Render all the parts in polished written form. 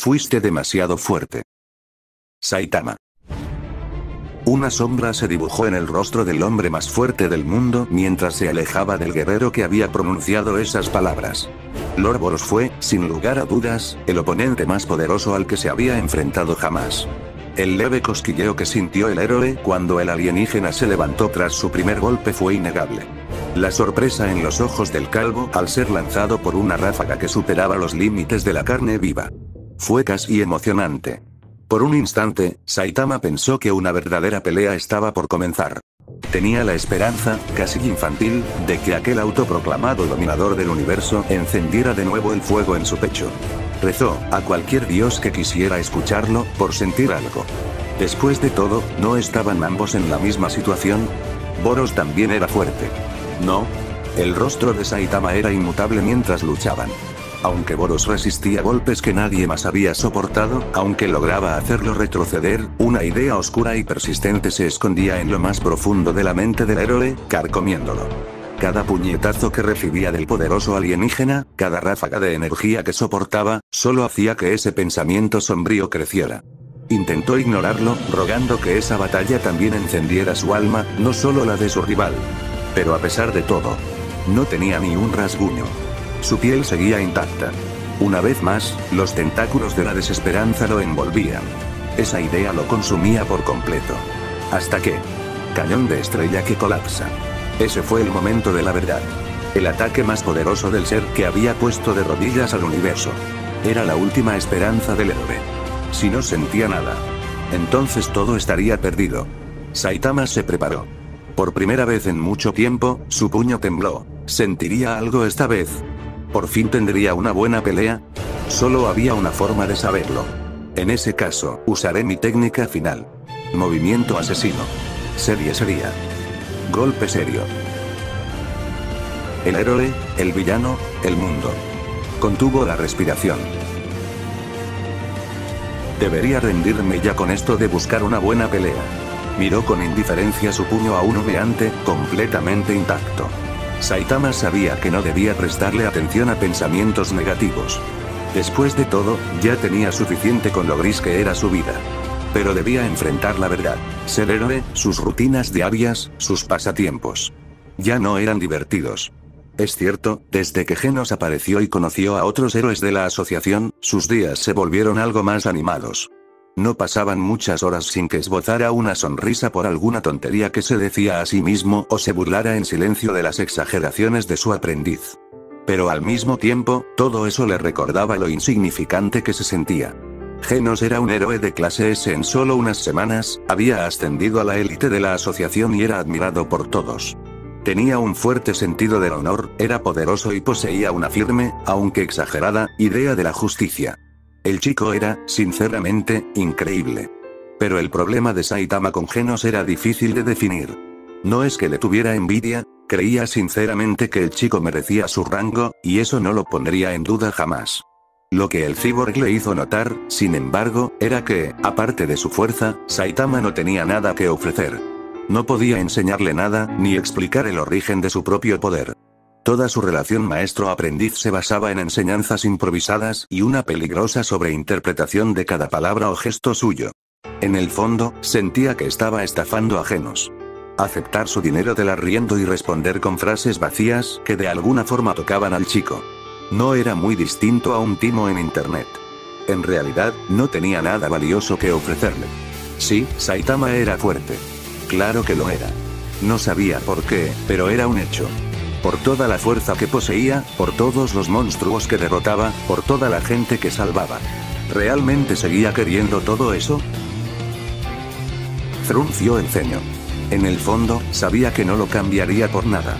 Fuiste demasiado fuerte. Saitama. Una sombra se dibujó en el rostro del hombre más fuerte del mundo mientras se alejaba del guerrero que había pronunciado esas palabras. Lord Boros fue, sin lugar a dudas, el oponente más poderoso al que se había enfrentado jamás. El leve cosquilleo que sintió el héroe cuando el alienígena se levantó tras su primer golpe fue innegable. La sorpresa en los ojos del calvo al ser lanzado por una ráfaga que superaba los límites de la carne viva. Fue casi emocionante. Por un instante, Saitama pensó que una verdadera pelea estaba por comenzar. Tenía la esperanza, casi infantil, de que aquel autoproclamado dominador del universo encendiera de nuevo el fuego en su pecho. Rezó a cualquier dios que quisiera escucharlo, por sentir algo. Después de todo, ¿no estaban ambos en la misma situación? Boros también era fuerte. No. El rostro de Saitama era inmutable mientras luchaban. Aunque Boros resistía golpes que nadie más había soportado, aunque lograba hacerlo retroceder, una idea oscura y persistente se escondía en lo más profundo de la mente del héroe, carcomiéndolo. Cada puñetazo que recibía del poderoso alienígena, cada ráfaga de energía que soportaba, solo hacía que ese pensamiento sombrío creciera. Intentó ignorarlo, rogando que esa batalla también encendiera su alma, no solo la de su rival. Pero a pesar de todo, no tenía ni un rasguño. Su piel seguía intacta. Una vez más, los tentáculos de la desesperanza lo envolvían. Esa idea lo consumía por completo. Hasta que... Cañón de estrella que colapsa. Ese fue el momento de la verdad. El ataque más poderoso del ser que había puesto de rodillas al universo. Era la última esperanza del héroe. Si no sentía nada, entonces todo estaría perdido. Saitama se preparó. Por primera vez en mucho tiempo, su puño tembló. ¿Sentiría algo esta vez? ¿Por fin tendría una buena pelea? Solo había una forma de saberlo. En ese caso, usaré mi técnica final. Movimiento asesino. Sería. Golpe serio. El héroe, el villano, el mundo. Contuvo la respiración. Debería rendirme ya con esto de buscar una buena pelea. Miró con indiferencia su puño aún humeante, completamente intacto. Saitama sabía que no debía prestarle atención a pensamientos negativos. Después de todo, ya tenía suficiente con lo gris que era su vida. Pero debía enfrentar la verdad. Ser héroe, sus rutinas diarias, sus pasatiempos. Ya no eran divertidos. Es cierto, desde que Genos apareció y conoció a otros héroes de la asociación, sus días se volvieron algo más animados. No pasaban muchas horas sin que esbozara una sonrisa por alguna tontería que se decía a sí mismo o se burlara en silencio de las exageraciones de su aprendiz. Pero al mismo tiempo, todo eso le recordaba lo insignificante que se sentía. Genos era un héroe de clase S en solo unas semanas, había ascendido a la élite de la asociación y era admirado por todos. Tenía un fuerte sentido del honor, era poderoso y poseía una firme, aunque exagerada, idea de la justicia. El chico era, sinceramente, increíble. Pero el problema de Saitama con Genos era difícil de definir. No es que le tuviera envidia, creía sinceramente que el chico merecía su rango, y eso no lo pondría en duda jamás. Lo que el cyborg le hizo notar, sin embargo, era que, aparte de su fuerza, Saitama no tenía nada que ofrecer. No podía enseñarle nada, ni explicar el origen de su propio poder. Toda su relación maestro-aprendiz se basaba en enseñanzas improvisadas y una peligrosa sobreinterpretación de cada palabra o gesto suyo. En el fondo, sentía que estaba estafando a Genos. Aceptar su dinero del arriendo y responder con frases vacías que de alguna forma tocaban al chico. No era muy distinto a un timo en internet. En realidad, no tenía nada valioso que ofrecerle. Sí, Saitama era fuerte. Claro que lo era. No sabía por qué, pero era un hecho. Por toda la fuerza que poseía, por todos los monstruos que derrotaba, por toda la gente que salvaba. ¿Realmente seguía queriendo todo eso? Frunció el ceño. En el fondo, sabía que no lo cambiaría por nada.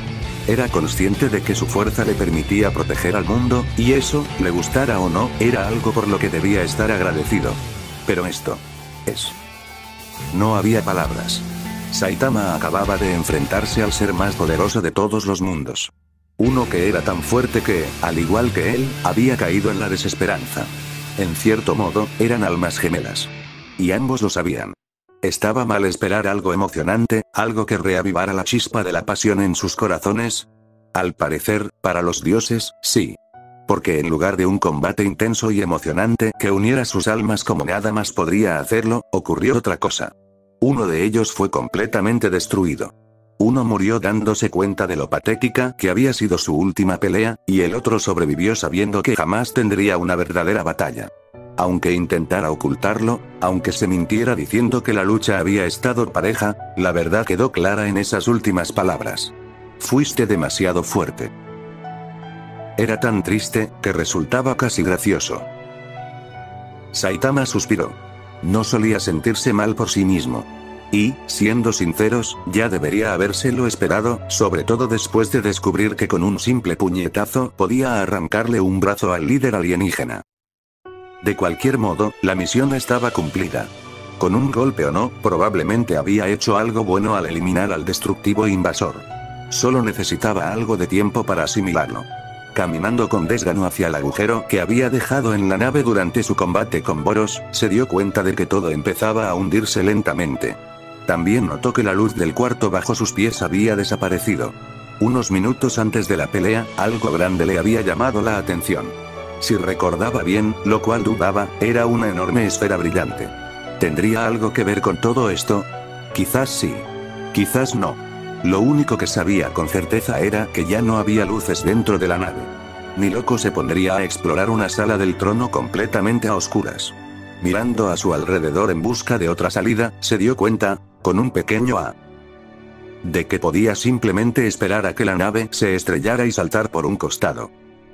Era consciente de que su fuerza le permitía proteger al mundo, y eso, le gustara o no, era algo por lo que debía estar agradecido. Pero esto... No había palabras. Saitama acababa de enfrentarse al ser más poderoso de todos los mundos. Uno que era tan fuerte que, al igual que él, había caído en la desesperanza. En cierto modo, eran almas gemelas. Y ambos lo sabían. ¿Estaba mal esperar algo emocionante, algo que reavivara la chispa de la pasión en sus corazones? Al parecer, para los dioses, sí. Porque en lugar de un combate intenso y emocionante que uniera sus almas como nada más podría hacerlo, ocurrió otra cosa. Uno de ellos fue completamente destruido. Uno murió dándose cuenta de lo patética que había sido su última pelea, y el otro sobrevivió sabiendo que jamás tendría una verdadera batalla. Aunque intentara ocultarlo, aunque se mintiera diciendo que la lucha había estado pareja, la verdad quedó clara en esas últimas palabras. Fuiste demasiado fuerte. Era tan triste, que resultaba casi gracioso. Saitama suspiró. No solía sentirse mal por sí mismo. Y, siendo sinceros, ya debería habérselo esperado, sobre todo después de descubrir que con un simple puñetazo podía arrancarle un brazo al líder alienígena. De cualquier modo, la misión estaba cumplida. Con un golpe o no, probablemente había hecho algo bueno al eliminar al destructivo invasor. Solo necesitaba algo de tiempo para asimilarlo. Caminando con desgano hacia el agujero que había dejado en la nave durante su combate con Boros, se dio cuenta de que todo empezaba a hundirse lentamente. También notó que la luz del cuarto bajo sus pies había desaparecido. Unos minutos antes de la pelea, algo grande le había llamado la atención. Si recordaba bien, lo cual dudaba, era una enorme esfera brillante. ¿Tendría algo que ver con todo esto? Quizás sí. Quizás no. Lo único que sabía con certeza era que ya no había luces dentro de la nave. Ni loco se pondría a explorar una sala del trono completamente a oscuras. Mirando a su alrededor en busca de otra salida, se dio cuenta, con un pequeño de que podía simplemente esperar a que la nave se estrellara y saltar por un costado.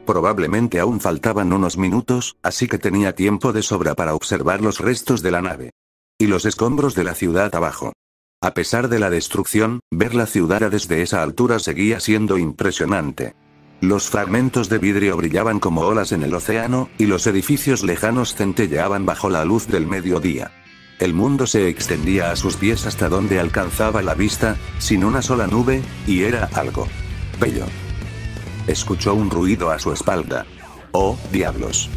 Probablemente aún faltaban unos minutos, así que tenía tiempo de sobra para observar los restos de la nave. Y los escombros de la ciudad abajo. A pesar de la destrucción, ver la ciudad desde esa altura seguía siendo impresionante. Los fragmentos de vidrio brillaban como olas en el océano, y los edificios lejanos centelleaban bajo la luz del mediodía. El mundo se extendía a sus pies hasta donde alcanzaba la vista, sin una sola nube, y era algo bello. Escuchó un ruido a su espalda. ¡Oh, diablos!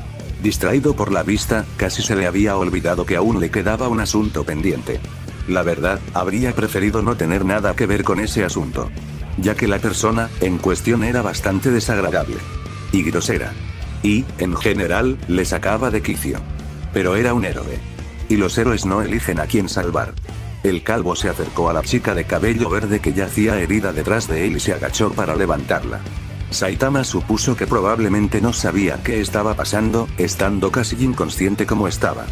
Distraído por la vista, casi se le había olvidado que aún le quedaba un asunto pendiente. La verdad, habría preferido no tener nada que ver con ese asunto. Ya que la persona en cuestión era bastante desagradable. Y grosera. Y, en general, le sacaba de quicio. Pero era un héroe. Y los héroes no eligen a quién salvar. El calvo se acercó a la chica de cabello verde que yacía herida detrás de él y se agachó para levantarla. Saitama supuso que probablemente no sabía qué estaba pasando, estando casi inconsciente como estaba.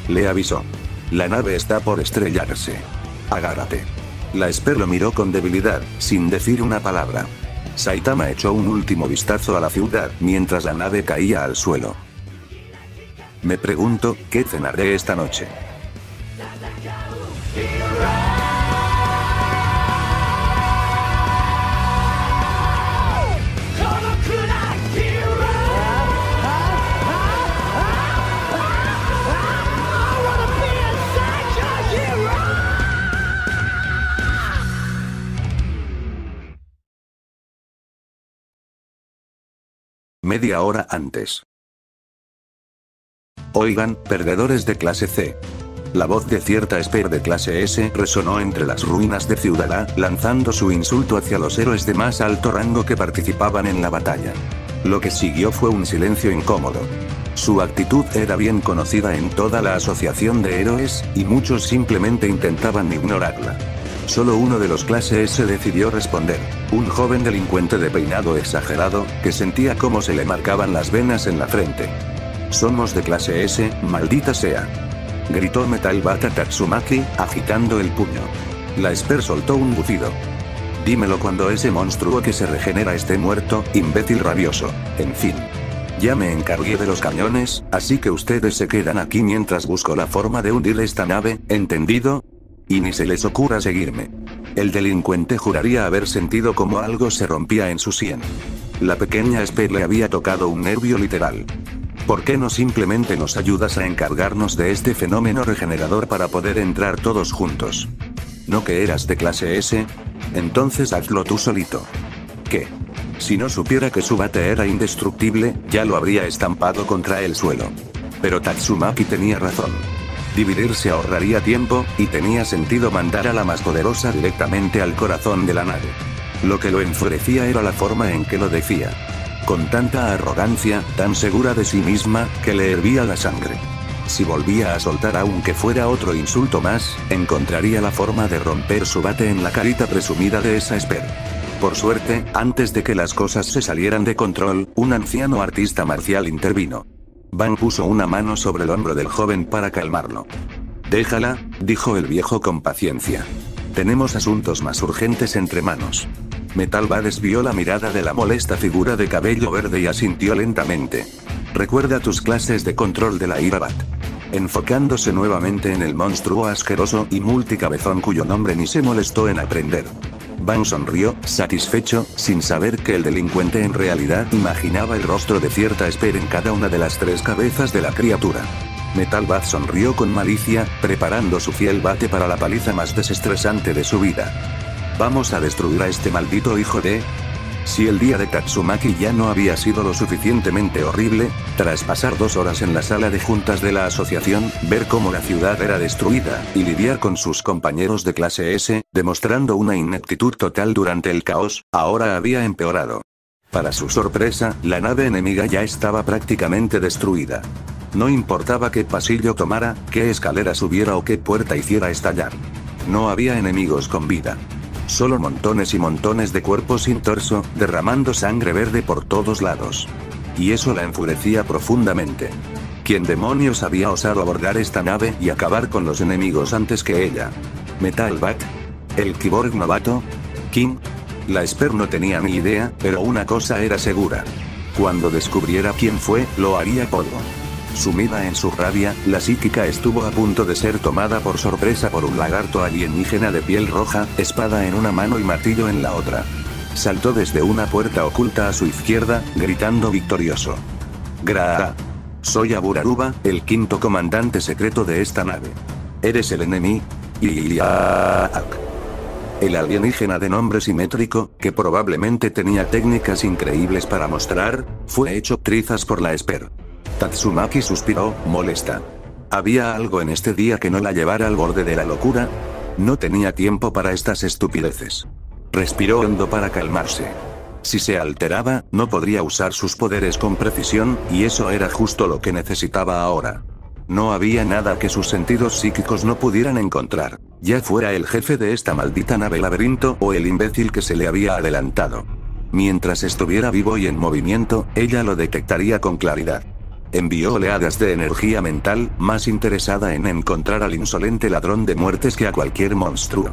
Le avisó. La nave está por estrellarse. Agárrate. La Esper lo miró con debilidad, sin decir una palabra. Saitama echó un último vistazo a la ciudad mientras la nave caía al suelo. Me pregunto, ¿qué cenaré esta noche? Media hora antes. Oigan, perdedores de clase C. La voz de cierta Esper de clase S resonó entre las ruinas de Ciudad A, lanzando su insulto hacia los héroes de más alto rango que participaban en la batalla. Lo que siguió fue un silencio incómodo. Su actitud era bien conocida en toda la asociación de héroes, y muchos simplemente intentaban ignorarla. Solo uno de los clase S decidió responder, un joven delincuente de peinado exagerado, que sentía cómo se le marcaban las venas en la frente. Somos de clase S, maldita sea. Gritó Metal Bata Tatsumaki, agitando el puño. La Esper soltó un bufido. Dímelo cuando ese monstruo que se regenera esté muerto, imbécil rabioso. En fin. Ya me encargué de los cañones, así que ustedes se quedan aquí mientras busco la forma de hundir esta nave, ¿entendido? Y ni se les ocurra seguirme. El delincuente juraría haber sentido como algo se rompía en su sien. La pequeña Esper le había tocado un nervio literal. ¿Por qué no simplemente nos ayudas a encargarnos de este fenómeno regenerador para poder entrar todos juntos? ¿No que eras de clase S? Entonces hazlo tú solito. ¿Qué? Si no supiera que su bate era indestructible, ya lo habría estampado contra el suelo. Pero Tatsumaki tenía razón. Dividirse ahorraría tiempo, y tenía sentido mandar a la más poderosa directamente al corazón de la nave. Lo que lo enfurecía era la forma en que lo decía. con tanta arrogancia, tan segura de sí misma, que le hervía la sangre. Si volvía a soltar aunque fuera otro insulto más, encontraría la forma de romper su bate en la carita presumida de esa Esper. Por suerte, antes de que las cosas se salieran de control, un anciano artista marcial intervino. Van puso una mano sobre el hombro del joven para calmarlo. «Déjala», dijo el viejo con paciencia. «Tenemos asuntos más urgentes entre manos». Metal Bat desvió la mirada de la molesta figura de cabello verde y asintió lentamente. «Recuerda tus clases de control de la ira Bat». Enfocándose nuevamente en el monstruo asqueroso y multicabezón cuyo nombre ni se molestó en aprender. Van sonrió, satisfecho, sin saber que el delincuente en realidad imaginaba el rostro de cierta Esper en cada una de las 3 cabezas de la criatura. Metal Bat sonrió con malicia, preparando su fiel bate para la paliza más desestresante de su vida. «Vamos a destruir a este maldito hijo de...». Si el día de Tatsumaki ya no había sido lo suficientemente horrible, tras pasar 2 horas en la sala de juntas de la asociación, ver cómo la ciudad era destruida, y lidiar con sus compañeros de clase S, demostrando una ineptitud total durante el caos, ahora había empeorado. Para su sorpresa, la nave enemiga ya estaba prácticamente destruida. No importaba qué pasillo tomara, qué escalera subiera o qué puerta hiciera estallar. No había enemigos con vida. Solo montones y montones de cuerpos sin torso, derramando sangre verde por todos lados. Y eso la enfurecía profundamente. ¿Quién demonios había osado abordar esta nave y acabar con los enemigos antes que ella? ¿Metal Bat? ¿El Kyborg novato? ¿King? La Esper no tenía ni idea, pero una cosa era segura. Cuando descubriera quién fue, lo haría polvo. Sumida en su rabia, la psíquica estuvo a punto de ser tomada por sorpresa por un lagarto alienígena de piel roja, espada en una mano y martillo en la otra. Saltó desde una puerta oculta a su izquierda, gritando victorioso. «Gra. Soy Aburaruba, el 5º comandante secreto de esta nave. ¿Eres el enemigo?» El alienígena de nombre simétrico, que probablemente tenía técnicas increíbles para mostrar, fue hecho trizas por la Esper. Tatsumaki suspiró, molesta. ¿Había algo en este día que no la llevara al borde de la locura? No tenía tiempo para estas estupideces. Respiró hondo para calmarse. Si se alteraba, no podría usar sus poderes con precisión, y eso era justo lo que necesitaba ahora. No había nada que sus sentidos psíquicos no pudieran encontrar, ya fuera el jefe de esta maldita nave laberinto o el imbécil que se le había adelantado. Mientras estuviera vivo y en movimiento, ella lo detectaría con claridad. Envió oleadas de energía mental, más interesada en encontrar al insolente ladrón de muertes que a cualquier monstruo.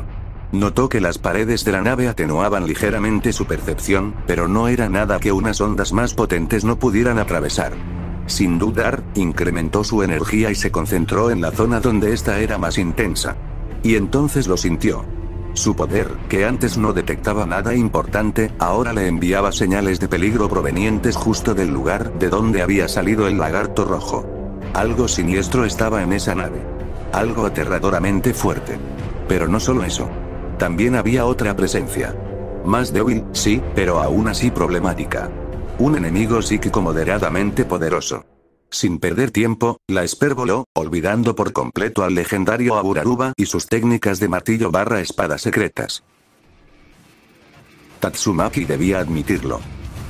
Notó que las paredes de la nave atenuaban ligeramente su percepción, pero no era nada que unas ondas más potentes no pudieran atravesar. Sin dudar, incrementó su energía y se concentró en la zona donde esta era más intensa. Y entonces lo sintió. Su poder, que antes no detectaba nada importante, ahora le enviaba señales de peligro provenientes justo del lugar de donde había salido el lagarto rojo. Algo siniestro estaba en esa nave. Algo aterradoramente fuerte. Pero no solo eso. También había otra presencia. Más débil, sí, pero aún así problemática. Un enemigo psíquico moderadamente poderoso. Sin perder tiempo, la Esper voló, olvidando por completo al legendario Aburaruba y sus técnicas de martillo/espada secretas. Tatsumaki debía admitirlo.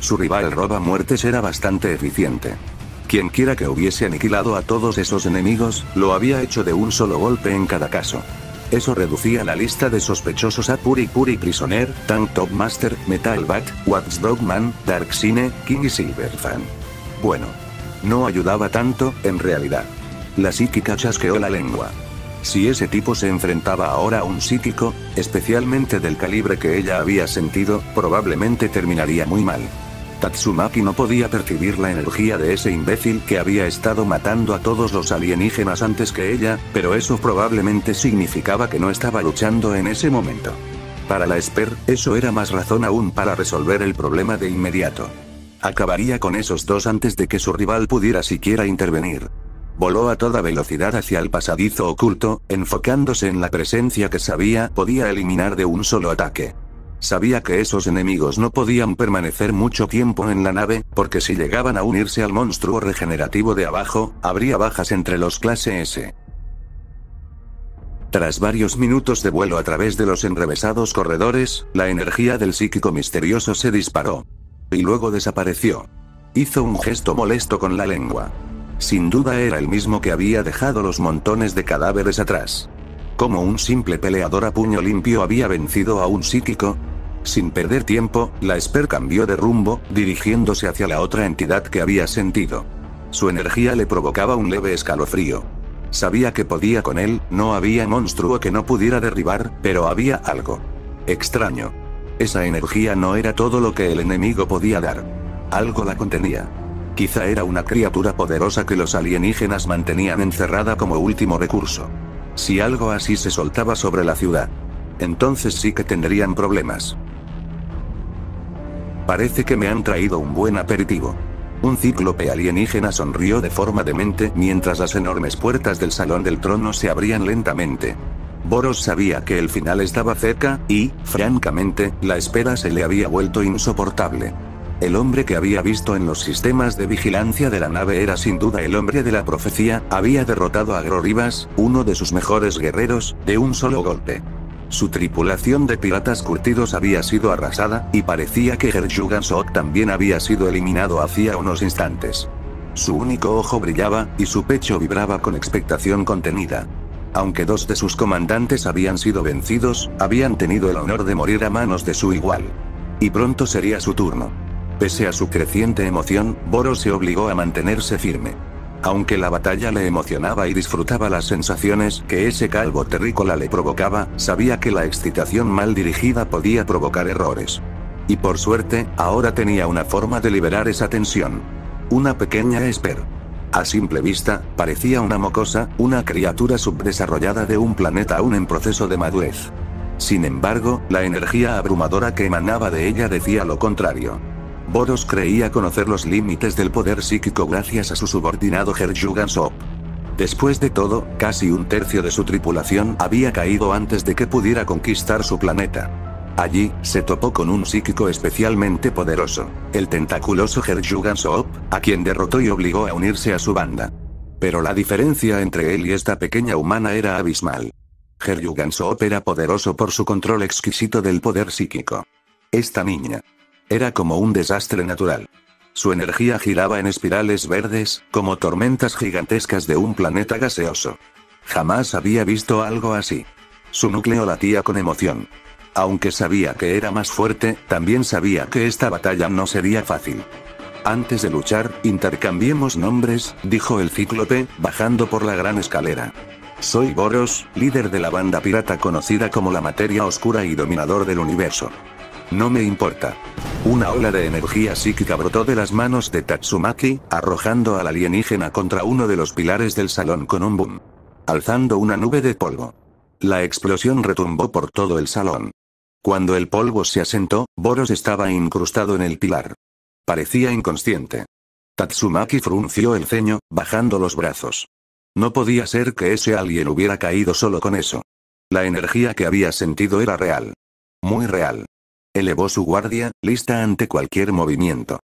Su rival roba muertes era bastante eficiente. Quienquiera que hubiese aniquilado a todos esos enemigos, lo había hecho de un solo golpe en cada caso. Eso reducía la lista de sospechosos a Puri Prisoner, Tank Top Master, Metal Bat, Watchdog Man, Dark Sine, King y Silverfang. Bueno. No ayudaba tanto, en realidad. La psíquica chasqueó la lengua. Si ese tipo se enfrentaba ahora a un psíquico, especialmente del calibre que ella había sentido, probablemente terminaría muy mal. Tatsumaki no podía percibir la energía de ese imbécil que había estado matando a todos los alienígenas antes que ella, pero eso probablemente significaba que no estaba luchando en ese momento. Para la Esper, eso era más razón aún para resolver el problema de inmediato. Acabaría con esos dos antes de que su rival pudiera siquiera intervenir. Voló a toda velocidad hacia el pasadizo oculto, enfocándose en la presencia que sabía podía eliminar de un solo ataque. Sabía que esos enemigos no podían permanecer mucho tiempo en la nave, porque si llegaban a unirse al monstruo regenerativo de abajo, habría bajas entre los clase S. Tras varios minutos de vuelo a través de los enrevesados corredores, la energía del psíquico misterioso se disparó. Y luego desapareció. Hizo un gesto molesto con la lengua. Sin duda era el mismo que había dejado los montones de cadáveres atrás. ¿Cómo un simple peleador a puño limpio había vencido a un psíquico? Sin perder tiempo, la Esper cambió de rumbo, dirigiéndose hacia la otra entidad que había sentido. Su energía le provocaba un leve escalofrío. Sabía que podía con él, no había monstruo que no pudiera derribar, pero había algo extraño. Esa energía no era todo lo que el enemigo podía dar. Algo la contenía. Quizá era una criatura poderosa que los alienígenas mantenían encerrada como último recurso. Si algo así se soltaba sobre la ciudad, entonces sí que tendrían problemas. Parece que me han traído un buen aperitivo. Un cíclope alienígena sonrió de forma demente mientras las enormes puertas del Salón del Trono se abrían lentamente. Boros sabía que el final estaba cerca, y, francamente, la espera se le había vuelto insoportable. El hombre que había visto en los sistemas de vigilancia de la nave era sin duda el hombre de la profecía, había derrotado a Groribas, uno de sus mejores guerreros, de un solo golpe. Su tripulación de piratas curtidos había sido arrasada, y parecía que Herjugan Sook también había sido eliminado hacía unos instantes. Su único ojo brillaba, y su pecho vibraba con expectación contenida. Aunque dos de sus comandantes habían sido vencidos, habían tenido el honor de morir a manos de su igual. Y pronto sería su turno. Pese a su creciente emoción, Boros se obligó a mantenerse firme. Aunque la batalla le emocionaba y disfrutaba las sensaciones que ese calvo terrícola le provocaba, sabía que la excitación mal dirigida podía provocar errores. Y por suerte, ahora tenía una forma de liberar esa tensión. Una pequeña Esper. A simple vista, parecía una mocosa, una criatura subdesarrollada de un planeta aún en proceso de madurez. Sin embargo, la energía abrumadora que emanaba de ella decía lo contrario. Boros creía conocer los límites del poder psíquico gracias a su subordinado Herjugan Sook. Después de todo, casi un tercio de su tripulación había caído antes de que pudiera conquistar su planeta. Allí, se topó con un psíquico especialmente poderoso, el tentaculoso Herjugan Sook, a quien derrotó y obligó a unirse a su banda. Pero la diferencia entre él y esta pequeña humana era abismal. Herjugan Sook era poderoso por su control exquisito del poder psíquico. Esta niña era como un desastre natural. Su energía giraba en espirales verdes, como tormentas gigantescas de un planeta gaseoso. Jamás había visto algo así. Su núcleo latía con emoción. Aunque sabía que era más fuerte, también sabía que esta batalla no sería fácil. Antes de luchar, intercambiemos nombres, dijo el cíclope, bajando por la gran escalera. Soy Boros, líder de la banda pirata conocida como la Materia Oscura y dominador del universo. No me importa. Una ola de energía psíquica brotó de las manos de Tatsumaki, arrojando al alienígena contra uno de los pilares del salón con un boom, alzando una nube de polvo. La explosión retumbó por todo el salón. Cuando el polvo se asentó, Boros estaba incrustado en el pilar. Parecía inconsciente. Tatsumaki frunció el ceño, bajando los brazos. No podía ser que ese alien hubiera caído solo con eso. La energía que había sentido era real. Muy real. Elevó su guardia, lista ante cualquier movimiento.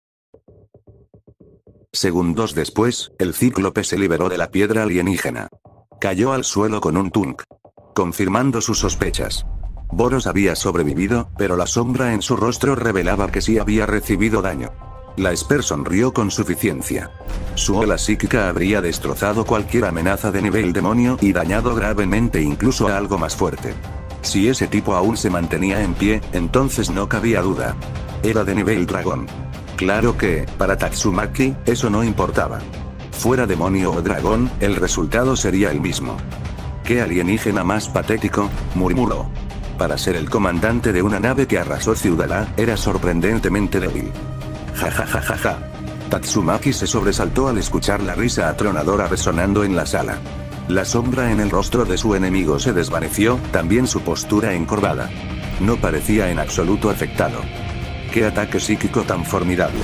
Segundos después, el cíclope se liberó de la piedra alienígena. Cayó al suelo con un tunk, confirmando sus sospechas. Boros había sobrevivido, pero la sombra en su rostro revelaba que sí había recibido daño. La Esper sonrió con suficiencia. Su ola psíquica habría destrozado cualquier amenaza de nivel demonio y dañado gravemente incluso a algo más fuerte. Si ese tipo aún se mantenía en pie, entonces no cabía duda. Era de nivel dragón. Claro que, para Tatsumaki, eso no importaba. Fuera demonio o dragón, el resultado sería el mismo. «¿Qué alienígena más patético?», murmuró. Para ser el comandante de una nave que arrasó Ciudad A, era sorprendentemente débil. Ja ja ja ja ja. Tatsumaki se sobresaltó al escuchar la risa atronadora resonando en la sala. La sombra en el rostro de su enemigo se desvaneció, también su postura encorvada. No parecía en absoluto afectado. ¡Qué ataque psíquico tan formidable!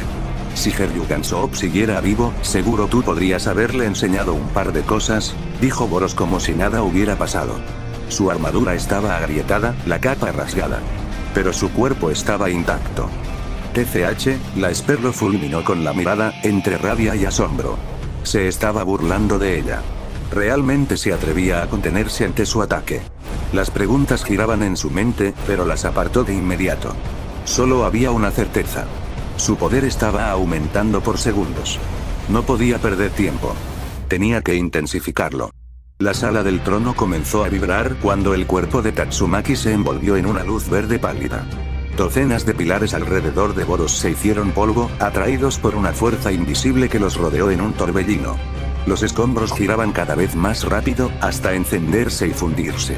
Si Herjugan Sook siguiera vivo, seguro tú podrías haberle enseñado un par de cosas, dijo Boros como si nada hubiera pasado. Su armadura estaba agrietada, la capa rasgada. Pero su cuerpo estaba intacto. TCH, la Esper lo fulminó con la mirada, entre rabia y asombro. Se estaba burlando de ella. Realmente se atrevía a contenerse ante su ataque. Las preguntas giraban en su mente, pero las apartó de inmediato. Solo había una certeza. Su poder estaba aumentando por segundos. No podía perder tiempo. Tenía que intensificarlo. La sala del trono comenzó a vibrar cuando el cuerpo de Tatsumaki se envolvió en una luz verde pálida. Docenas de pilares alrededor de Boros se hicieron polvo, atraídos por una fuerza invisible que los rodeó en un torbellino. Los escombros giraban cada vez más rápido, hasta encenderse y fundirse.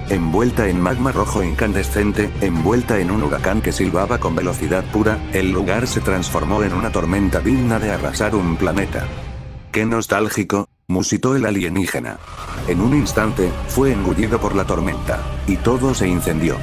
Envuelta en magma rojo incandescente, envuelta en un huracán que silbaba con velocidad pura, el lugar se transformó en una tormenta digna de arrasar un planeta. ¡Qué nostálgico!, musitó el alienígena. En un instante, fue engullido por la tormenta, y todo se incendió.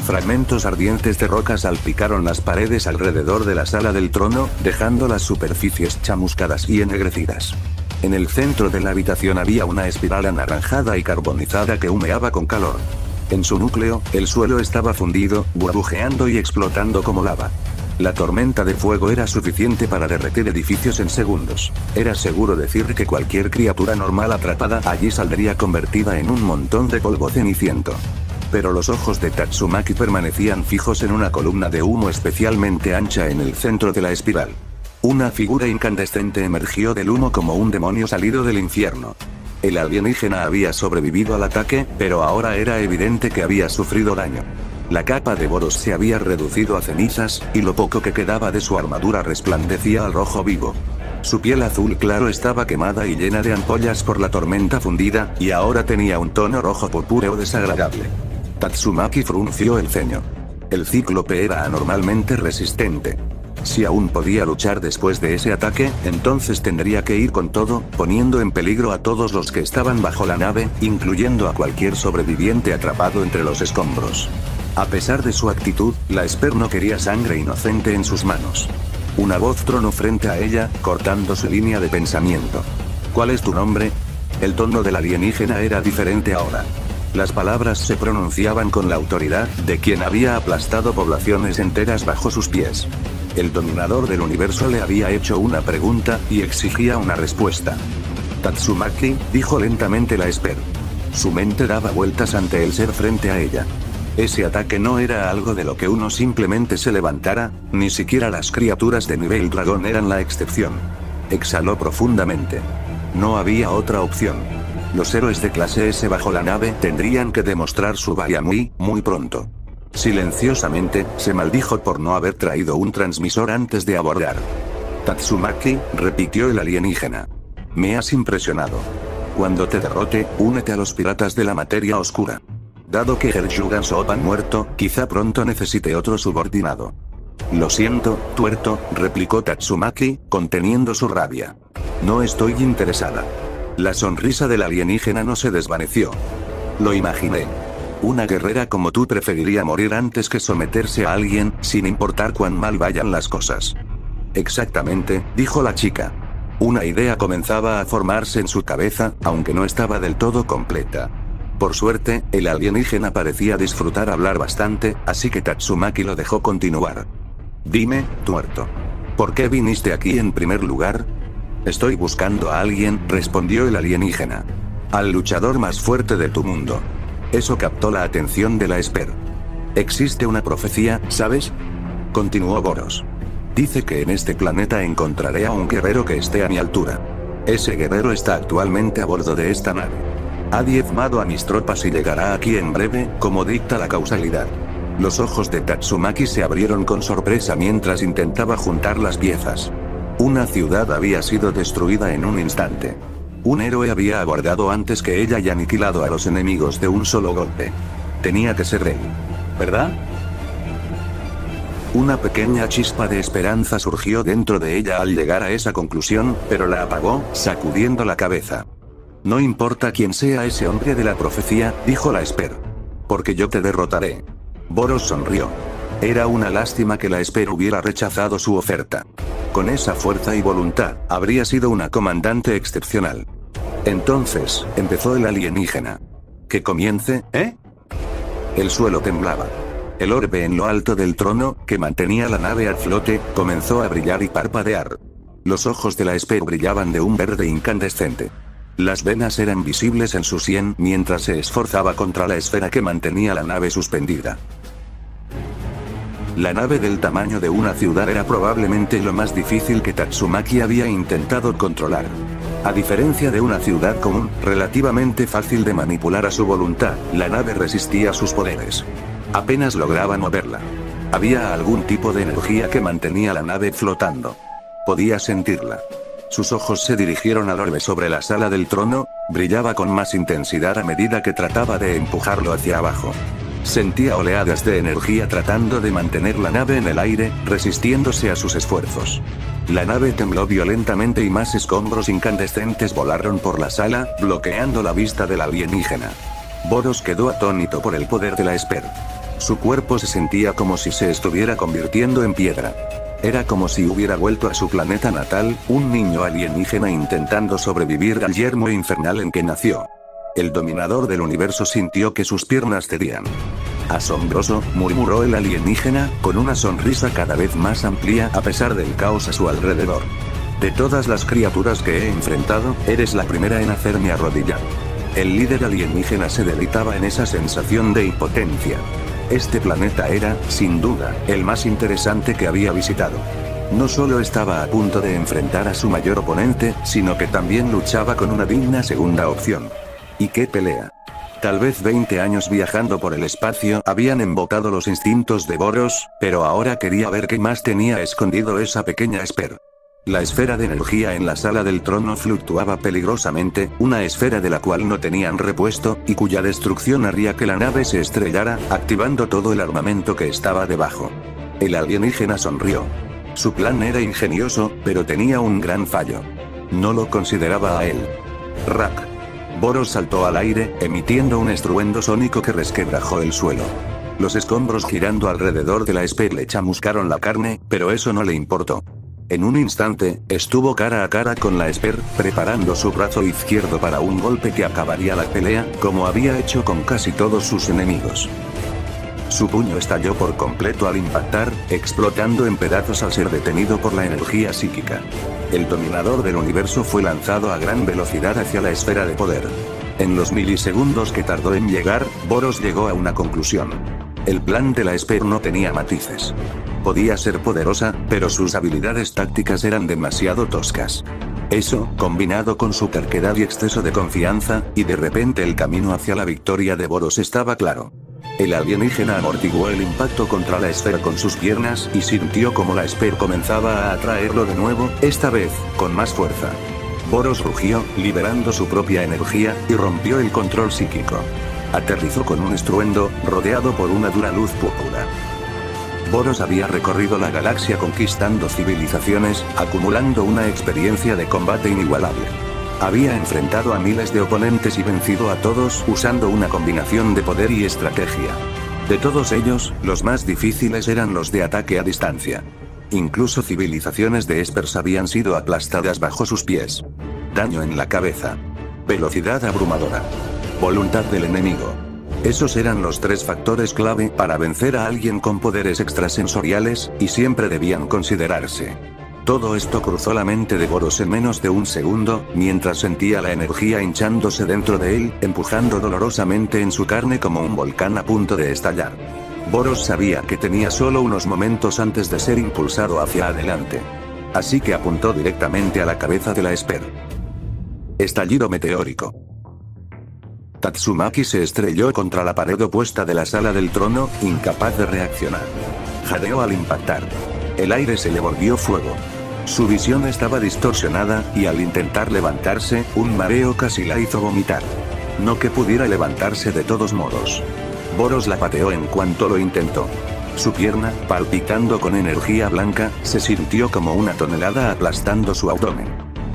Fragmentos ardientes de roca salpicaron las paredes alrededor de la sala del trono, dejando las superficies chamuscadas y ennegrecidas. En el centro de la habitación había una espiral anaranjada y carbonizada que humeaba con calor. En su núcleo, el suelo estaba fundido, burbujeando y explotando como lava. La tormenta de fuego era suficiente para derretir edificios en segundos. Era seguro decir que cualquier criatura normal atrapada allí saldría convertida en un montón de polvo ceniciento. Pero los ojos de Tatsumaki permanecían fijos en una columna de humo especialmente ancha en el centro de la espiral. Una figura incandescente emergió del humo como un demonio salido del infierno. El alienígena había sobrevivido al ataque, pero ahora era evidente que había sufrido daño. La capa de Boros se había reducido a cenizas, y lo poco que quedaba de su armadura resplandecía al rojo vivo. Su piel azul claro estaba quemada y llena de ampollas por la tormenta fundida, y ahora tenía un tono rojo purpúreo desagradable. Tatsumaki frunció el ceño. El cíclope era anormalmente resistente. Si aún podía luchar después de ese ataque, entonces tendría que ir con todo, poniendo en peligro a todos los que estaban bajo la nave, incluyendo a cualquier sobreviviente atrapado entre los escombros. A pesar de su actitud, la Esper no quería sangre inocente en sus manos. Una voz tronó frente a ella, cortando su línea de pensamiento. ¿Cuál es tu nombre? El tono del alienígena era diferente ahora. Las palabras se pronunciaban con la autoridad de quien había aplastado poblaciones enteras bajo sus pies. El dominador del universo le había hecho una pregunta, y exigía una respuesta. Tatsumaki, dijo lentamente la Esper. Su mente daba vueltas ante el ser frente a ella. Ese ataque no era algo de lo que uno simplemente se levantara, ni siquiera las criaturas de nivel dragón eran la excepción. Exhaló profundamente. No había otra opción. Los héroes de clase S bajo la nave tendrían que demostrar su valía muy pronto. Silenciosamente, se maldijo por no haber traído un transmisor antes de abordar. Tatsumaki, repitió el alienígena. Me has impresionado. Cuando te derrote, únete a los piratas de la materia oscura. Dado que Herjugan Soap ha muerto, quizá pronto necesite otro subordinado. Lo siento, tuerto, replicó Tatsumaki, conteniendo su rabia. No estoy interesada. La sonrisa del alienígena no se desvaneció. Lo imaginé. Una guerrera como tú preferiría morir antes que someterse a alguien, sin importar cuán mal vayan las cosas. Exactamente, dijo la chica. Una idea comenzaba a formarse en su cabeza, aunque no estaba del todo completa. Por suerte, el alienígena parecía disfrutar hablar bastante, así que Tatsumaki lo dejó continuar. Dime, tuerto. ¿Por qué viniste aquí en primer lugar? Estoy buscando a alguien, respondió el alienígena. Al luchador más fuerte de tu mundo. Eso captó la atención de la Esper. Existe una profecía, ¿sabes? Continuó Boros. Dice que en este planeta encontraré a un guerrero que esté a mi altura. Ese guerrero está actualmente a bordo de esta nave. Ha diezmado a mis tropas y llegará aquí en breve, como dicta la causalidad. Los ojos de Tatsumaki se abrieron con sorpresa mientras intentaba juntar las piezas. Una ciudad había sido destruida en un instante. Un héroe había abordado antes que ella y aniquilado a los enemigos de un solo golpe. Tenía que ser él. ¿Verdad? Una pequeña chispa de esperanza surgió dentro de ella al llegar a esa conclusión, pero la apagó, sacudiendo la cabeza. No importa quién sea ese hombre de la profecía, dijo la Esper. Porque yo te derrotaré. Boros sonrió. Era una lástima que la Esper hubiera rechazado su oferta. Con esa fuerza y voluntad, habría sido una comandante excepcional. Entonces, empezó el alienígena. Que comience, ¿eh? El suelo temblaba. El orbe en lo alto del trono, que mantenía la nave a flote, comenzó a brillar y parpadear. Los ojos de la Esper brillaban de un verde incandescente. Las venas eran visibles en su sien mientras se esforzaba contra la esfera que mantenía la nave suspendida. La nave del tamaño de una ciudad era probablemente lo más difícil que Tatsumaki había intentado controlar. A diferencia de una ciudad común, relativamente fácil de manipular a su voluntad, la nave resistía sus poderes. Apenas lograba moverla. Había algún tipo de energía que mantenía la nave flotando. Podía sentirla. Sus ojos se dirigieron al orbe sobre la sala del trono, brillaba con más intensidad a medida que trataba de empujarlo hacia abajo. Sentía oleadas de energía tratando de mantener la nave en el aire, resistiéndose a sus esfuerzos. La nave tembló violentamente y más escombros incandescentes volaron por la sala, bloqueando la vista del alienígena. Boros quedó atónito por el poder de la Esper. Su cuerpo se sentía como si se estuviera convirtiendo en piedra. Era como si hubiera vuelto a su planeta natal, un niño alienígena intentando sobrevivir al yermo infernal en que nació. El dominador del universo sintió que sus piernas cedían. Asombroso, murmuró el alienígena, con una sonrisa cada vez más amplia a pesar del caos a su alrededor. De todas las criaturas que he enfrentado, eres la primera en hacerme arrodillar. El líder alienígena se deleitaba en esa sensación de impotencia. Este planeta era, sin duda, el más interesante que había visitado. No solo estaba a punto de enfrentar a su mayor oponente, sino que también luchaba con una digna segunda opción. ¿Y qué pelea? Tal vez 20 años viajando por el espacio habían embotado los instintos de Boros, pero ahora quería ver qué más tenía escondido esa pequeña Esper. La esfera de energía en la sala del trono fluctuaba peligrosamente, una esfera de la cual no tenían repuesto, y cuya destrucción haría que la nave se estrellara, activando todo el armamento que estaba debajo. El alienígena sonrió. Su plan era ingenioso, pero tenía un gran fallo. No lo consideraba a él. Rack. Boros saltó al aire, emitiendo un estruendo sónico que resquebrajó el suelo. Los escombros girando alrededor de la Esper le chamuscaron la carne, pero eso no le importó. En un instante, estuvo cara a cara con la Esper, preparando su brazo izquierdo para un golpe que acabaría la pelea, como había hecho con casi todos sus enemigos. Su puño estalló por completo al impactar, explotando en pedazos al ser detenido por la energía psíquica. El dominador del universo fue lanzado a gran velocidad hacia la esfera de poder. En los milisegundos que tardó en llegar, Boros llegó a una conclusión. El plan de la Esper no tenía matices. Podía ser poderosa, pero sus habilidades tácticas eran demasiado toscas. Eso, combinado con su terquedad y exceso de confianza, y de repente el camino hacia la victoria de Boros estaba claro. El alienígena amortiguó el impacto contra la esfera con sus piernas y sintió como la Esper comenzaba a atraerlo de nuevo, esta vez, con más fuerza. Boros rugió, liberando su propia energía, y rompió el control psíquico. Aterrizó con un estruendo, rodeado por una dura luz púrpura. Boros había recorrido la galaxia conquistando civilizaciones, acumulando una experiencia de combate inigualable. Había enfrentado a miles de oponentes y vencido a todos usando una combinación de poder y estrategia. De todos ellos, los más difíciles eran los de ataque a distancia. Incluso civilizaciones de espers habían sido aplastadas bajo sus pies. Daño en la cabeza. Velocidad abrumadora. Voluntad del enemigo. Esos eran los tres factores clave para vencer a alguien con poderes extrasensoriales, y siempre debían considerarse. Todo esto cruzó la mente de Boros en menos de un segundo, mientras sentía la energía hinchándose dentro de él, empujando dolorosamente en su carne como un volcán a punto de estallar. Boros sabía que tenía solo unos momentos antes de ser impulsado hacia adelante. Así que apuntó directamente a la cabeza de la Esper. Estallido meteórico. Tatsumaki se estrelló contra la pared opuesta de la sala del trono, incapaz de reaccionar. Jadeó al impactar. El aire se le volvió fuego. Su visión estaba distorsionada, y al intentar levantarse, un mareo casi la hizo vomitar. No que pudiera levantarse de todos modos. Boros la pateó en cuanto lo intentó. Su pierna, palpitando con energía blanca, se sintió como una tonelada aplastando su abdomen.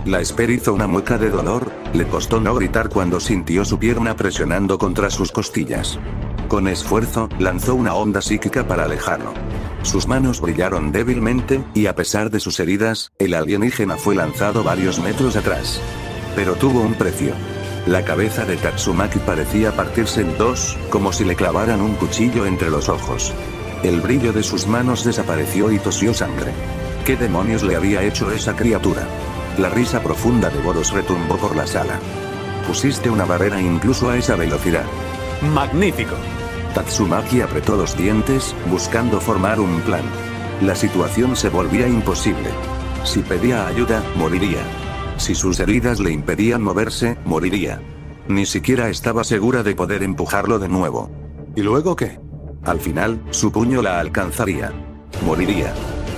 La Esper hizo una mueca de dolor, le costó no gritar cuando sintió su pierna presionando contra sus costillas. Con esfuerzo, lanzó una onda psíquica para alejarlo. Sus manos brillaron débilmente, y a pesar de sus heridas, el alienígena fue lanzado varios metros atrás. Pero tuvo un precio. La cabeza de Tatsumaki parecía partirse en dos, como si le clavaran un cuchillo entre los ojos. El brillo de sus manos desapareció y tosió sangre. ¿Qué demonios le había hecho esa criatura? La risa profunda de Boros retumbó por la sala. Pusiste una barrera incluso a esa velocidad. ¡Magnífico! Tatsumaki apretó los dientes, buscando formar un plan. La situación se volvía imposible. Si pedía ayuda, moriría. Si sus heridas le impedían moverse, moriría. Ni siquiera estaba segura de poder empujarlo de nuevo. ¿Y luego qué? Al final, su puño la alcanzaría. Moriría.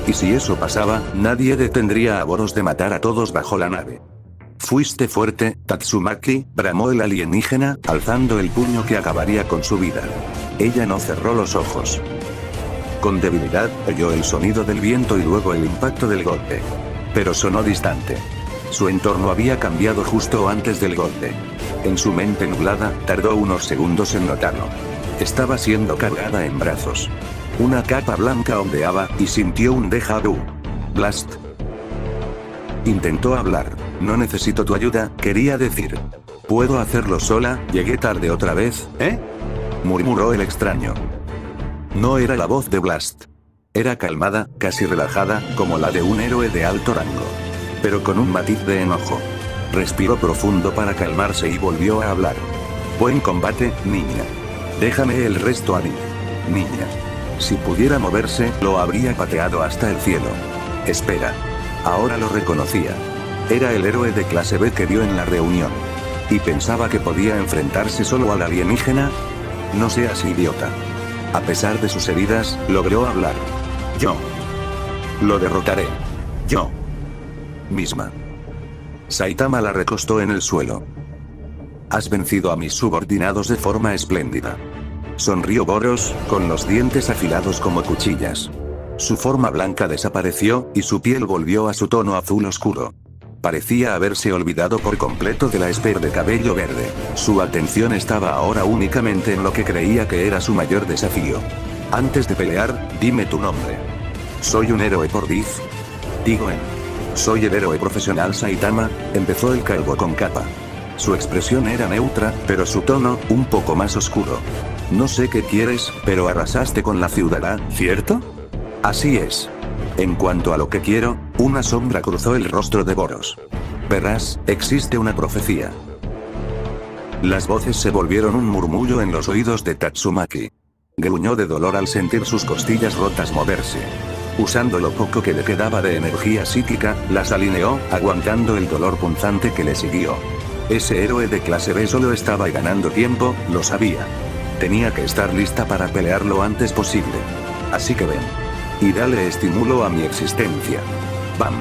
Y si eso pasaba, nadie detendría a Boros de matar a todos bajo la nave. Fuiste fuerte, Tatsumaki, bramó el alienígena, alzando el puño que acabaría con su vida. Ella no cerró los ojos. Con debilidad, oyó el sonido del viento y luego el impacto del golpe. Pero sonó distante. Su entorno había cambiado justo antes del golpe. En su mente nublada, tardó unos segundos en notarlo. Estaba siendo cargada en brazos. Una capa blanca ondeaba, y sintió un déjà vu. Blast. Intentó hablar. No necesito tu ayuda, quería decir. Puedo hacerlo sola, llegué tarde otra vez, ¿eh? Murmuró el extraño. No era la voz de Blast. Era calmada, casi relajada, como la de un héroe de alto rango. Pero con un matiz de enojo. Respiró profundo para calmarse y volvió a hablar. Buen combate, niña. Déjame el resto a mí. Niña. Si pudiera moverse, lo habría pateado hasta el cielo. Espera. Ahora lo reconocía. Era el héroe de clase B que vio en la reunión. ¿Y pensaba que podía enfrentarse solo al alienígena? No seas idiota. A pesar de sus heridas, logró hablar. Yo. Lo derrotaré. Yo. Misma. Saitama la recostó en el suelo. Has vencido a mis subordinados de forma espléndida. Sonrió Boros, con los dientes afilados como cuchillas. Su forma blanca desapareció, y su piel volvió a su tono azul oscuro. Parecía haberse olvidado por completo de la Esper de cabello verde. Su atención estaba ahora únicamente en lo que creía que era su mayor desafío. Antes de pelear, dime tu nombre. Soy un héroe por div. Digo en. Soy el héroe profesional Saitama, empezó el calvo con capa. Su expresión era neutra, pero su tono, un poco más oscuro. No sé qué quieres, pero arrasaste con la ciudad, ¿cierto? Así es. En cuanto a lo que quiero, una sombra cruzó el rostro de Boros. Verás, existe una profecía. Las voces se volvieron un murmullo en los oídos de Tatsumaki. Gruñó de dolor al sentir sus costillas rotas moverse. Usando lo poco que le quedaba de energía psíquica, las alineó, aguantando el dolor punzante que le siguió. Ese héroe de clase B solo estaba ganando tiempo, lo sabía. Tenía que estar lista para pelear lo antes posible. Así que ven. Y dale estímulo a mi existencia. ¡Bam!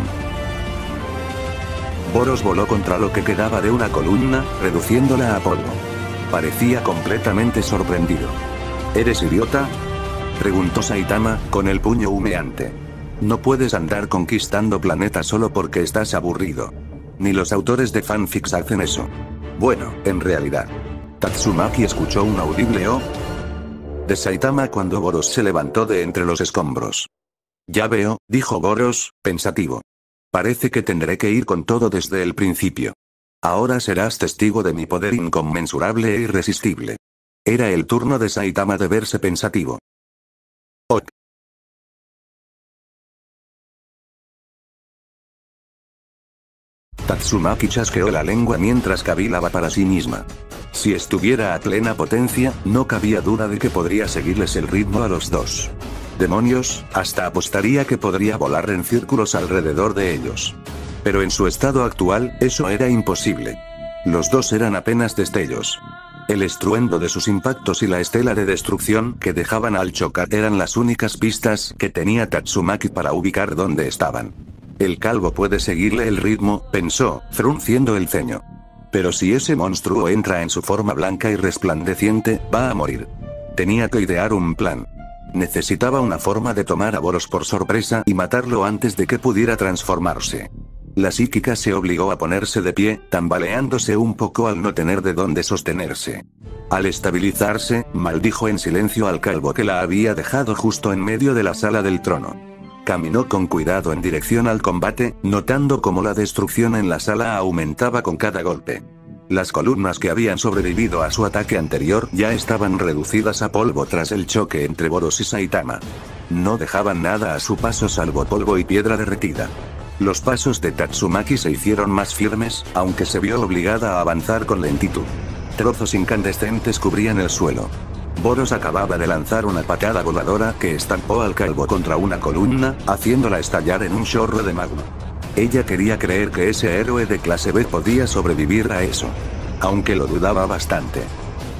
Boros voló contra lo que quedaba de una columna, reduciéndola a polvo. Parecía completamente sorprendido. ¿Eres idiota?, preguntó Saitama, con el puño humeante. No puedes andar conquistando planetas solo porque estás aburrido. Ni los autores de fanfics hacen eso. Bueno, en realidad. Tatsumaki escuchó un audible "oh" de Saitama cuando Boros se levantó de entre los escombros. Ya veo, dijo Boros, pensativo. Parece que tendré que ir con todo desde el principio. Ahora serás testigo de mi poder inconmensurable e irresistible. Era el turno de Saitama de verse pensativo. Ok. Tatsumaki chasqueó la lengua mientras cavilaba para sí misma. Si estuviera a plena potencia, no cabía duda de que podría seguirles el ritmo a los dos. Demonios, hasta apostaría que podría volar en círculos alrededor de ellos. Pero en su estado actual, eso era imposible. Los dos eran apenas destellos. El estruendo de sus impactos y la estela de destrucción que dejaban al chocar eran las únicas pistas que tenía Tatsumaki para ubicar dónde estaban. El calvo puede seguirle el ritmo, pensó, frunciendo el ceño. Pero si ese monstruo entra en su forma blanca y resplandeciente, va a morir. Tenía que idear un plan. Necesitaba una forma de tomar a Boros por sorpresa y matarlo antes de que pudiera transformarse. La psíquica se obligó a ponerse de pie, tambaleándose un poco al no tener de dónde sostenerse. Al estabilizarse, maldijo en silencio al calvo que la había dejado justo en medio de la sala del trono. Caminó con cuidado en dirección al combate, notando cómo la destrucción en la sala aumentaba con cada golpe. Las columnas que habían sobrevivido a su ataque anterior ya estaban reducidas a polvo tras el choque entre Boros y Saitama. No dejaban nada a su paso salvo polvo y piedra derretida. Los pasos de Tatsumaki se hicieron más firmes, aunque se vio obligada a avanzar con lentitud. Trozos incandescentes cubrían el suelo. Boros acababa de lanzar una patada voladora que estampó al calvo contra una columna, haciéndola estallar en un chorro de magma. Ella quería creer que ese héroe de clase B podía sobrevivir a eso. Aunque lo dudaba bastante.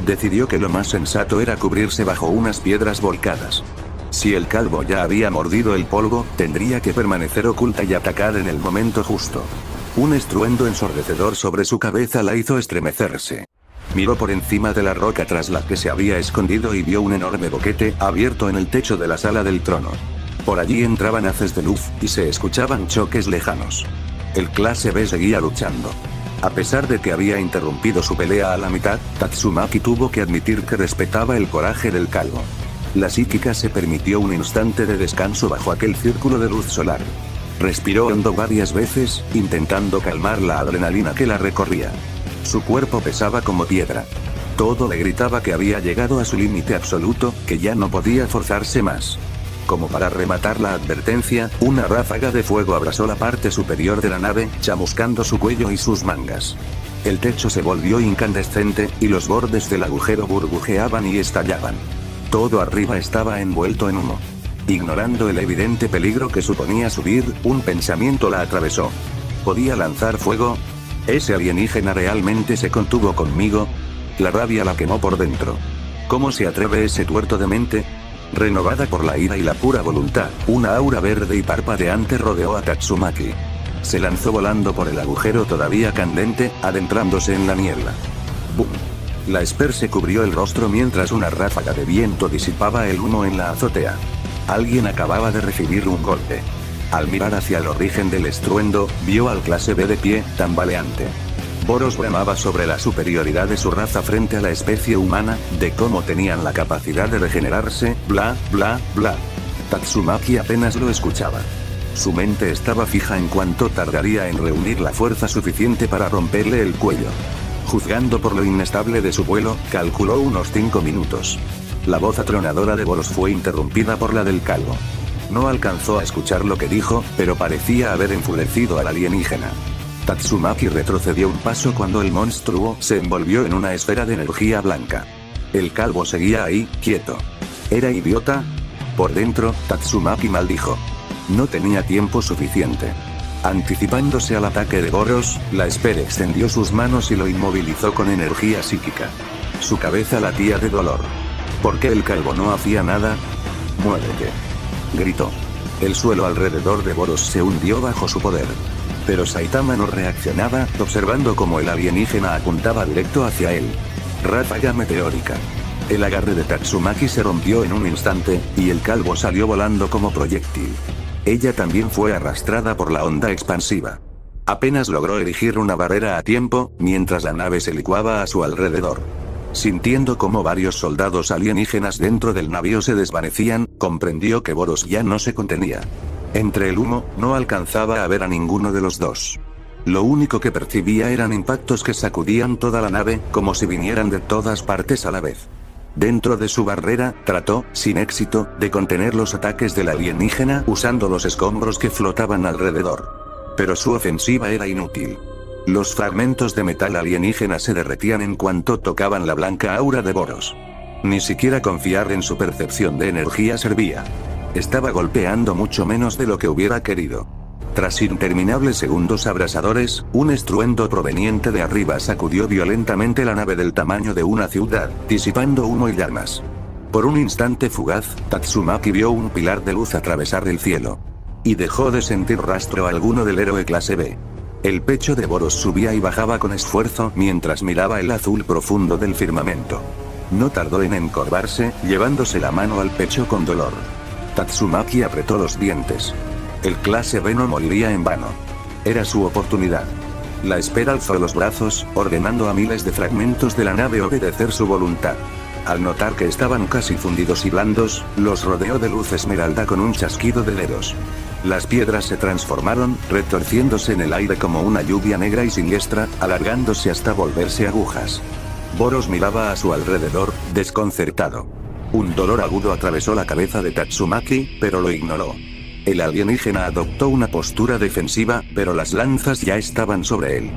Decidió que lo más sensato era cubrirse bajo unas piedras volcadas. Si el calvo ya había mordido el polvo, tendría que permanecer oculta y atacar en el momento justo. Un estruendo ensordecedor sobre su cabeza la hizo estremecerse. Miró por encima de la roca tras la que se había escondido y vio un enorme boquete abierto en el techo de la sala del trono. Por allí entraban haces de luz, y se escuchaban choques lejanos. El clase B seguía luchando. A pesar de que había interrumpido su pelea a la mitad, Tatsumaki tuvo que admitir que respetaba el coraje del calvo. La psíquica se permitió un instante de descanso bajo aquel círculo de luz solar. Respiró hondo varias veces, intentando calmar la adrenalina que la recorría. Su cuerpo pesaba como piedra. Todo le gritaba que había llegado a su límite absoluto, que ya no podía forzarse más. Como para rematar la advertencia, una ráfaga de fuego abrasó la parte superior de la nave, chamuscando su cuello y sus mangas. El techo se volvió incandescente, y los bordes del agujero burbujeaban y estallaban. Todo arriba estaba envuelto en humo. Ignorando el evidente peligro que suponía subir, un pensamiento la atravesó. ¿Podía lanzar fuego? ¿Ese alienígena realmente se contuvo conmigo? La rabia la quemó por dentro. ¿Cómo se atreve ese tuerto de mente? Renovada por la ira y la pura voluntad, una aura verde y parpadeante rodeó a Tatsumaki. Se lanzó volando por el agujero todavía candente, adentrándose en la niebla. ¡Bum! La Esper se cubrió el rostro mientras una ráfaga de viento disipaba el humo en la azotea. Alguien acababa de recibir un golpe. Al mirar hacia el origen del estruendo, vio al clase B de pie, tambaleante. Boros bramaba sobre la superioridad de su raza frente a la especie humana, de cómo tenían la capacidad de regenerarse, bla, bla, bla. Tatsumaki apenas lo escuchaba. Su mente estaba fija en cuánto tardaría en reunir la fuerza suficiente para romperle el cuello. Juzgando por lo inestable de su vuelo, calculó unos 5 minutos. La voz atronadora de Boros fue interrumpida por la del calvo. No alcanzó a escuchar lo que dijo, pero parecía haber enfurecido al alienígena. Tatsumaki retrocedió un paso cuando el monstruo se envolvió en una esfera de energía blanca. El calvo seguía ahí, quieto. ¿Era idiota? Por dentro, Tatsumaki maldijo. No tenía tiempo suficiente. Anticipándose al ataque de Boros, la Esper extendió sus manos y lo inmovilizó con energía psíquica. Su cabeza latía de dolor. ¿Por qué el calvo no hacía nada? ¡Muévete!, gritó. El suelo alrededor de Boros se hundió bajo su poder. Pero Saitama no reaccionaba, observando cómo el alienígena apuntaba directo hacia él. Ráfaga meteórica. El agarre de Tatsumaki se rompió en un instante, y el calvo salió volando como proyectil. Ella también fue arrastrada por la onda expansiva. Apenas logró erigir una barrera a tiempo, mientras la nave se licuaba a su alrededor. Sintiendo cómo varios soldados alienígenas dentro del navío se desvanecían, comprendió que Boros ya no se contenía. Entre el humo, no alcanzaba a ver a ninguno de los dos. Lo único que percibía eran impactos que sacudían toda la nave, como si vinieran de todas partes a la vez. Dentro de su barrera, trató, sin éxito, de contener los ataques del alienígena usando los escombros que flotaban alrededor. Pero su ofensiva era inútil. Los fragmentos de metal alienígena se derretían en cuanto tocaban la blanca aura de Boros. Ni siquiera confiar en su percepción de energía servía. Estaba golpeando mucho menos de lo que hubiera querido. Tras interminables segundos abrasadores, un estruendo proveniente de arriba sacudió violentamente la nave del tamaño de una ciudad, disipando humo y llamas. Por un instante fugaz, Tatsumaki vio un pilar de luz atravesar el cielo. y dejó de sentir rastro alguno del héroe clase B. El pecho de Boros subía y bajaba con esfuerzo mientras miraba el azul profundo del firmamento. No tardó en encorvarse, llevándose la mano al pecho con dolor. Tatsumaki apretó los dientes. El clase B no moriría en vano. Era su oportunidad. La Esper alzó los brazos, ordenando a miles de fragmentos de la nave obedecer su voluntad. Al notar que estaban casi fundidos y blandos, los rodeó de luz esmeralda con un chasquido de dedos. Las piedras se transformaron, retorciéndose en el aire como una lluvia negra y siniestra, alargándose hasta volverse agujas. Boros miraba a su alrededor, desconcertado. Un dolor agudo atravesó la cabeza de Tatsumaki, pero lo ignoró. El alienígena adoptó una postura defensiva, pero las lanzas ya estaban sobre él.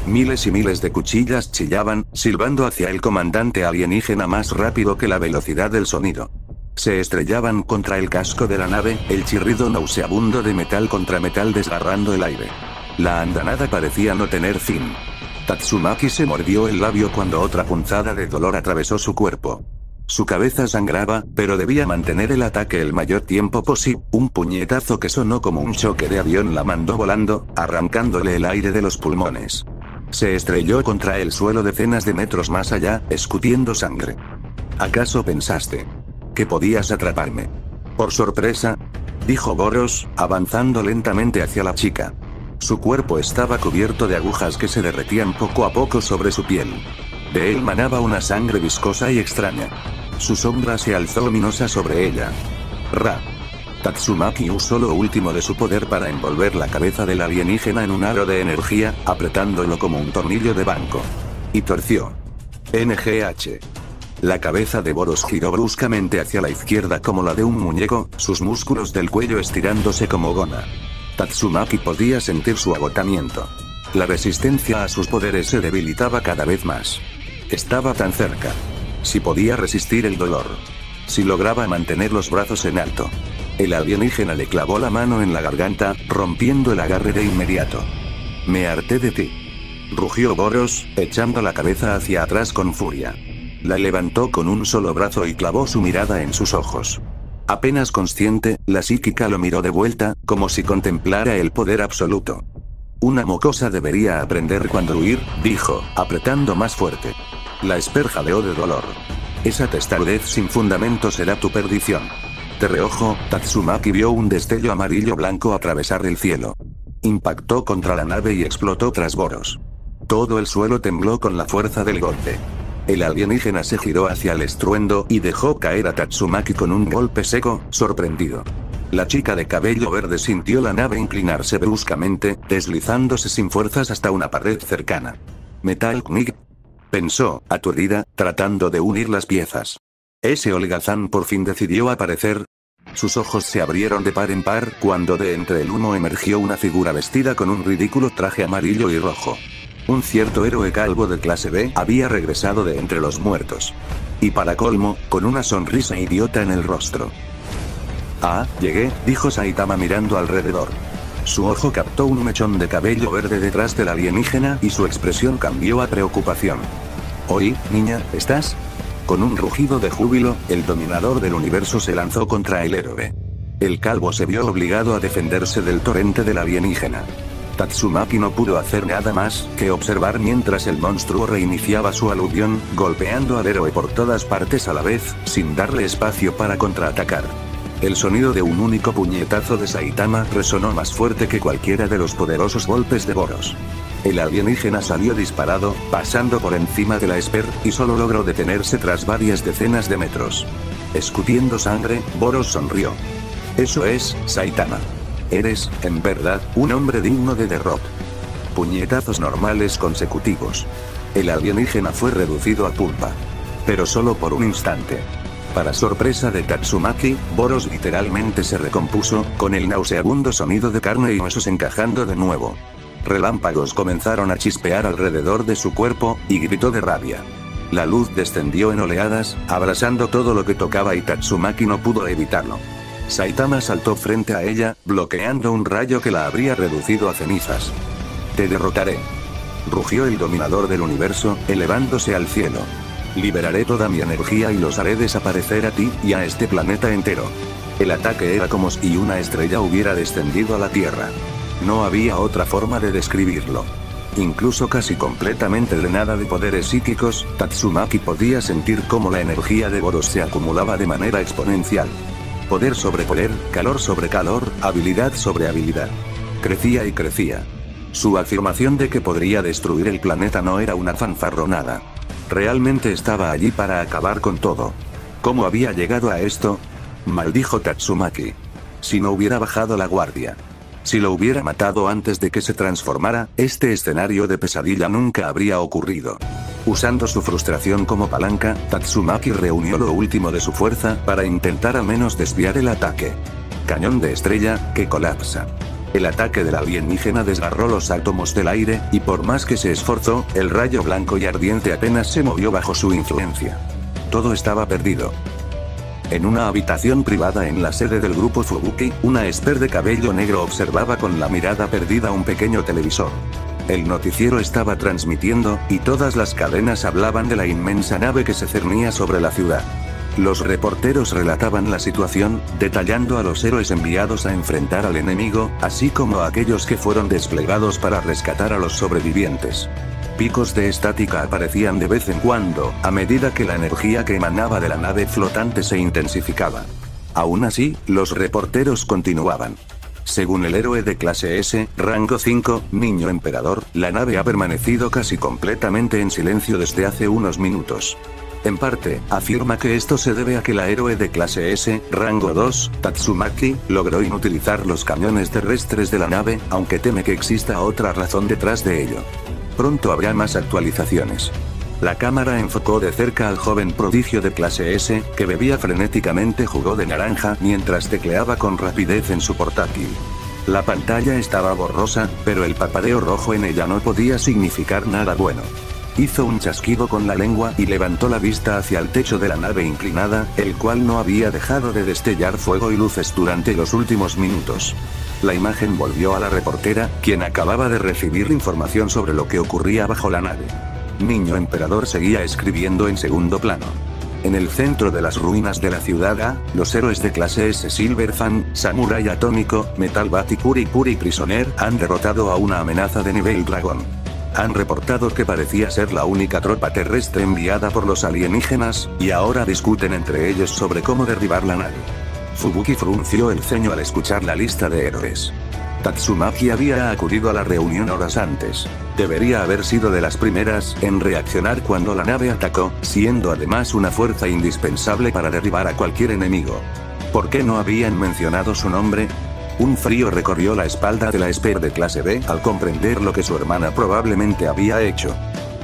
Miles y miles de cuchillas chillaban, silbando hacia el comandante alienígena más rápido que la velocidad del sonido. Se estrellaban contra el casco de la nave, el chirrido nauseabundo de metal contra metal desgarrando el aire. La andanada parecía no tener fin. Tatsumaki se mordió el labio cuando otra punzada de dolor atravesó su cuerpo. Su cabeza sangraba, pero debía mantener el ataque el mayor tiempo posible. Un puñetazo que sonó como un choque de avión la mandó volando, arrancándole el aire de los pulmones. Se estrelló contra el suelo decenas de metros más allá, escupiendo sangre. ¿Acaso pensaste que podías atraparme? Por sorpresa, dijo Boros, avanzando lentamente hacia la chica. Su cuerpo estaba cubierto de agujas que se derretían poco a poco sobre su piel. De él manaba una sangre viscosa y extraña. Su sombra se alzó luminosa sobre ella. Ra. Tatsumaki usó lo último de su poder para envolver la cabeza del alienígena en un aro de energía, apretándolo como un tornillo de banco. Y torció. NGH. La cabeza de Boros giró bruscamente hacia la izquierda como la de un muñeco, sus músculos del cuello estirándose como goma. Tatsumaki podía sentir su agotamiento. La resistencia a sus poderes se debilitaba cada vez más. Estaba tan cerca. Si podía resistir el dolor. Si lograba mantener los brazos en alto. El alienígena le clavó la mano en la garganta, rompiendo el agarre de inmediato. Me harté de ti. Rugió Boros, echando la cabeza hacia atrás con furia. La levantó con un solo brazo y clavó su mirada en sus ojos. Apenas consciente, la psíquica lo miró de vuelta, como si contemplara el poder absoluto. Una mocosa debería aprender cuándo huir, dijo, apretando más fuerte. La Esper jadeó de dolor. Esa testarudez sin fundamento será tu perdición. De reojo, Tatsumaki vio un destello amarillo-blanco atravesar el cielo. Impactó contra la nave y explotó tras Boros. Todo el suelo tembló con la fuerza del golpe. El alienígena se giró hacia el estruendo y dejó caer a Tatsumaki con un golpe seco, sorprendido. La chica de cabello verde sintió la nave inclinarse bruscamente, deslizándose sin fuerzas hasta una pared cercana. Metal Knight, pensó, aturdida, tratando de unir las piezas. Ese holgazán por fin decidió aparecer. Sus ojos se abrieron de par en par cuando de entre el humo emergió una figura vestida con un ridículo traje amarillo y rojo. Un cierto héroe calvo de clase B había regresado de entre los muertos. Y para colmo, con una sonrisa idiota en el rostro. Ah, llegué, dijo Saitama mirando alrededor. Su ojo captó un mechón de cabello verde detrás del alienígena y su expresión cambió a preocupación. Oí, niña, ¿estás? Con un rugido de júbilo, el dominador del universo se lanzó contra el héroe. El calvo se vio obligado a defenderse del torrente del alienígena. Tatsumaki no pudo hacer nada más que observar mientras el monstruo reiniciaba su aluvión, golpeando al héroe por todas partes a la vez, sin darle espacio para contraatacar. El sonido de un único puñetazo de Saitama resonó más fuerte que cualquiera de los poderosos golpes de Boros. El alienígena salió disparado, pasando por encima de la Esper, y solo logró detenerse tras varias decenas de metros. Escupiendo sangre, Boros sonrió. Eso es, Saitama. Eres, en verdad, un hombre digno de derrota. Puñetazos normales consecutivos. El alienígena fue reducido a pulpa. Pero solo por un instante. Para sorpresa de Tatsumaki, Boros literalmente se recompuso, con el nauseabundo sonido de carne y huesos encajando de nuevo. Relámpagos comenzaron a chispear alrededor de su cuerpo, y gritó de rabia. La luz descendió en oleadas, abrasando todo lo que tocaba y Tatsumaki no pudo evitarlo. Saitama saltó frente a ella, bloqueando un rayo que la habría reducido a cenizas. Te derrotaré. Rugió el dominador del universo, elevándose al cielo. Liberaré toda mi energía y los haré desaparecer a ti y a este planeta entero. El ataque era como si una estrella hubiera descendido a la Tierra. No había otra forma de describirlo. Incluso casi completamente drenada de poderes psíquicos, Tatsumaki podía sentir cómo la energía de Boros se acumulaba de manera exponencial. Poder sobre poder, calor sobre calor, habilidad sobre habilidad. Crecía y crecía. Su afirmación de que podría destruir el planeta no era una fanfarronada. Realmente estaba allí para acabar con todo. ¿Cómo había llegado a esto? Maldijo Tatsumaki. Si no hubiera bajado la guardia. Si lo hubiera matado antes de que se transformara, este escenario de pesadilla nunca habría ocurrido. Usando su frustración como palanca, Tatsumaki reunió lo último de su fuerza para intentar al menos desviar el ataque. Cañón de estrella, que colapsa. El ataque del alienígena desgarró los átomos del aire, y por más que se esforzó, el rayo blanco y ardiente apenas se movió bajo su influencia. Todo estaba perdido. En una habitación privada en la sede del grupo Fubuki, una esper de cabello negro observaba con la mirada perdida un pequeño televisor. El noticiero estaba transmitiendo, y todas las cadenas hablaban de la inmensa nave que se cernía sobre la ciudad. Los reporteros relataban la situación, detallando a los héroes enviados a enfrentar al enemigo, así como a aquellos que fueron desplegados para rescatar a los sobrevivientes. Picos de estática aparecían de vez en cuando, a medida que la energía que emanaba de la nave flotante se intensificaba. Aún así, los reporteros continuaban. Según el héroe de clase S, rango 5, Niño Emperador, la nave ha permanecido casi completamente en silencio desde hace unos minutos. En parte, afirma que esto se debe a que la héroe de clase S, rango 2, Tatsumaki, logró inutilizar los cañones terrestres de la nave, aunque teme que exista otra razón detrás de ello. Pronto habrá más actualizaciones. La cámara enfocó de cerca al joven prodigio de clase S, que bebía frenéticamente jugo de naranja mientras tecleaba con rapidez en su portátil. La pantalla estaba borrosa, pero el parpadeo rojo en ella no podía significar nada bueno. Hizo un chasquido con la lengua y levantó la vista hacia el techo de la nave inclinada, el cual no había dejado de destellar fuego y luces durante los últimos minutos. La imagen volvió a la reportera, quien acababa de recibir información sobre lo que ocurría bajo la nave. Niño Emperador seguía escribiendo en segundo plano. En el centro de las ruinas de la ciudad A, los héroes de clase S Silverfang, Samurai Atómico, Metal Bat y Puri Puri Prisoner han derrotado a una amenaza de nivel dragón. Han reportado que parecía ser la única tropa terrestre enviada por los alienígenas, y ahora discuten entre ellos sobre cómo derribar la nave. Fubuki frunció el ceño al escuchar la lista de héroes. Tatsumaki había acudido a la reunión horas antes. Debería haber sido de las primeras en reaccionar cuando la nave atacó, siendo además una fuerza indispensable para derribar a cualquier enemigo. ¿Por qué no habían mencionado su nombre? Un frío recorrió la espalda de la esper de clase B al comprender lo que su hermana probablemente había hecho.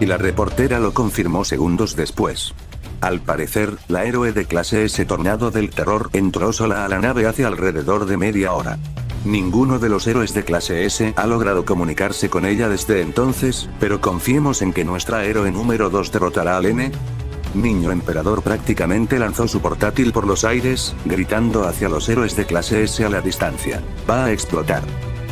Y la reportera lo confirmó segundos después. Al parecer, la héroe de clase S Tornado del Terror entró sola a la nave hace alrededor de media hora. Ninguno de los héroes de clase S ha logrado comunicarse con ella desde entonces, pero confiemos en que nuestra héroe número 2 derrotará al N. Niño Emperador prácticamente lanzó su portátil por los aires, gritando hacia los héroes de clase S a la distancia. Va a explotar.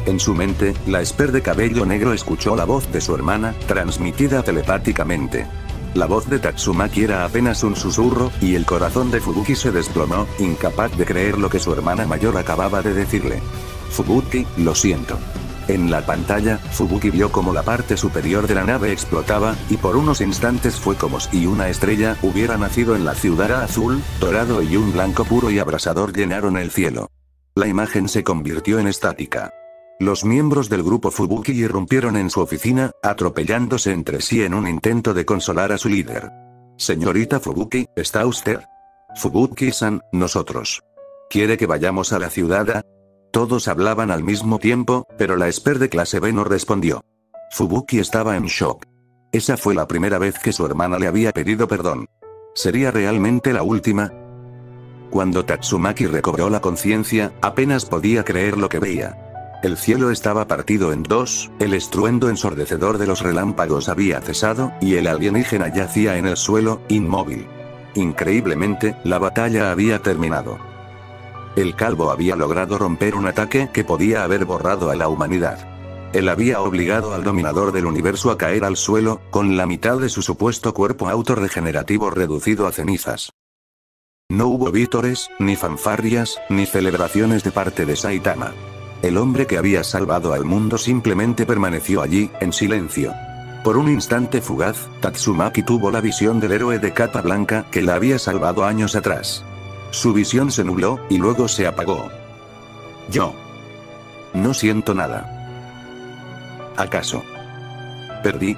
En su mente, la esper de cabello negro escuchó la voz de su hermana, transmitida telepáticamente. La voz de Tatsumaki era apenas un susurro, y el corazón de Fubuki se desplomó, incapaz de creer lo que su hermana mayor acababa de decirle. Fubuki, lo siento. En la pantalla, Fubuki vio como la parte superior de la nave explotaba, y por unos instantes fue como si una estrella hubiera nacido en la ciudad azul, dorado y un blanco puro y abrasador llenaron el cielo. La imagen se convirtió en estática. Los miembros del grupo Fubuki irrumpieron en su oficina, atropellándose entre sí en un intento de consolar a su líder. Señorita Fubuki, ¿está usted? Fubuki-san, nosotros. ¿Quiere que vayamos a la ciudad A? Todos hablaban al mismo tiempo, pero la esper de clase B no respondió. Fubuki estaba en shock. Esa fue la primera vez que su hermana le había pedido perdón. ¿Sería realmente la última? Cuando Tatsumaki recobró la conciencia, apenas podía creer lo que veía. El cielo estaba partido en dos, el estruendo ensordecedor de los relámpagos había cesado, y el alienígena yacía en el suelo, inmóvil. Increíblemente, la batalla había terminado. El calvo había logrado romper un ataque que podía haber borrado a la humanidad. Él había obligado al dominador del universo a caer al suelo, con la mitad de su supuesto cuerpo autorregenerativo reducido a cenizas. No hubo vítores, ni fanfarrias, ni celebraciones de parte de Saitama. El hombre que había salvado al mundo simplemente permaneció allí, en silencio. Por un instante fugaz, Tatsumaki tuvo la visión del héroe de capa blanca que la había salvado años atrás. Su visión se nubló, y luego se apagó. Yo no siento nada. ¿Acaso perdí?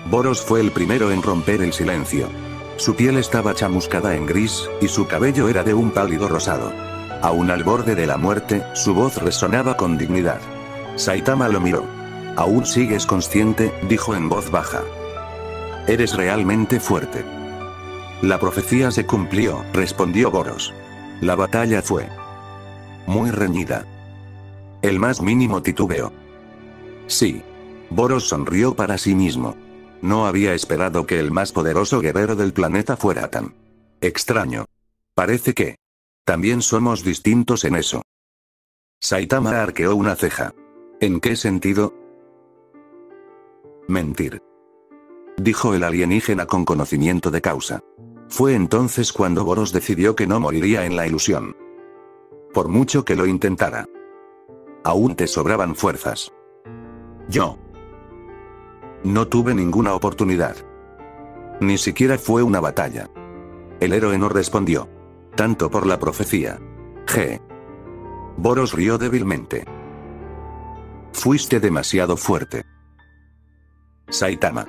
Boros fue el primero en romper el silencio. Su piel estaba chamuscada en gris, y su cabello era de un pálido rosado. Aún al borde de la muerte, su voz resonaba con dignidad. Saitama lo miró. «Aún sigues consciente», dijo en voz baja. «Eres realmente fuerte». «La profecía se cumplió», respondió Boros. La batalla fue muy reñida. El más mínimo titubeo. Sí. Boros sonrió para sí mismo. No había esperado que el más poderoso guerrero del planeta fuera tan extraño. Parece que también somos distintos en eso. Saitama arqueó una ceja. ¿En qué sentido? Mentir. Dijo el alienígena con conocimiento de causa. Fue entonces cuando Boros decidió que no moriría en la ilusión. Por mucho que lo intentara. Aún te sobraban fuerzas. Yo no tuve ninguna oportunidad. Ni siquiera fue una batalla. El héroe no respondió. Tanto por la profecía. Boros rió débilmente. Fuiste demasiado fuerte. Saitama.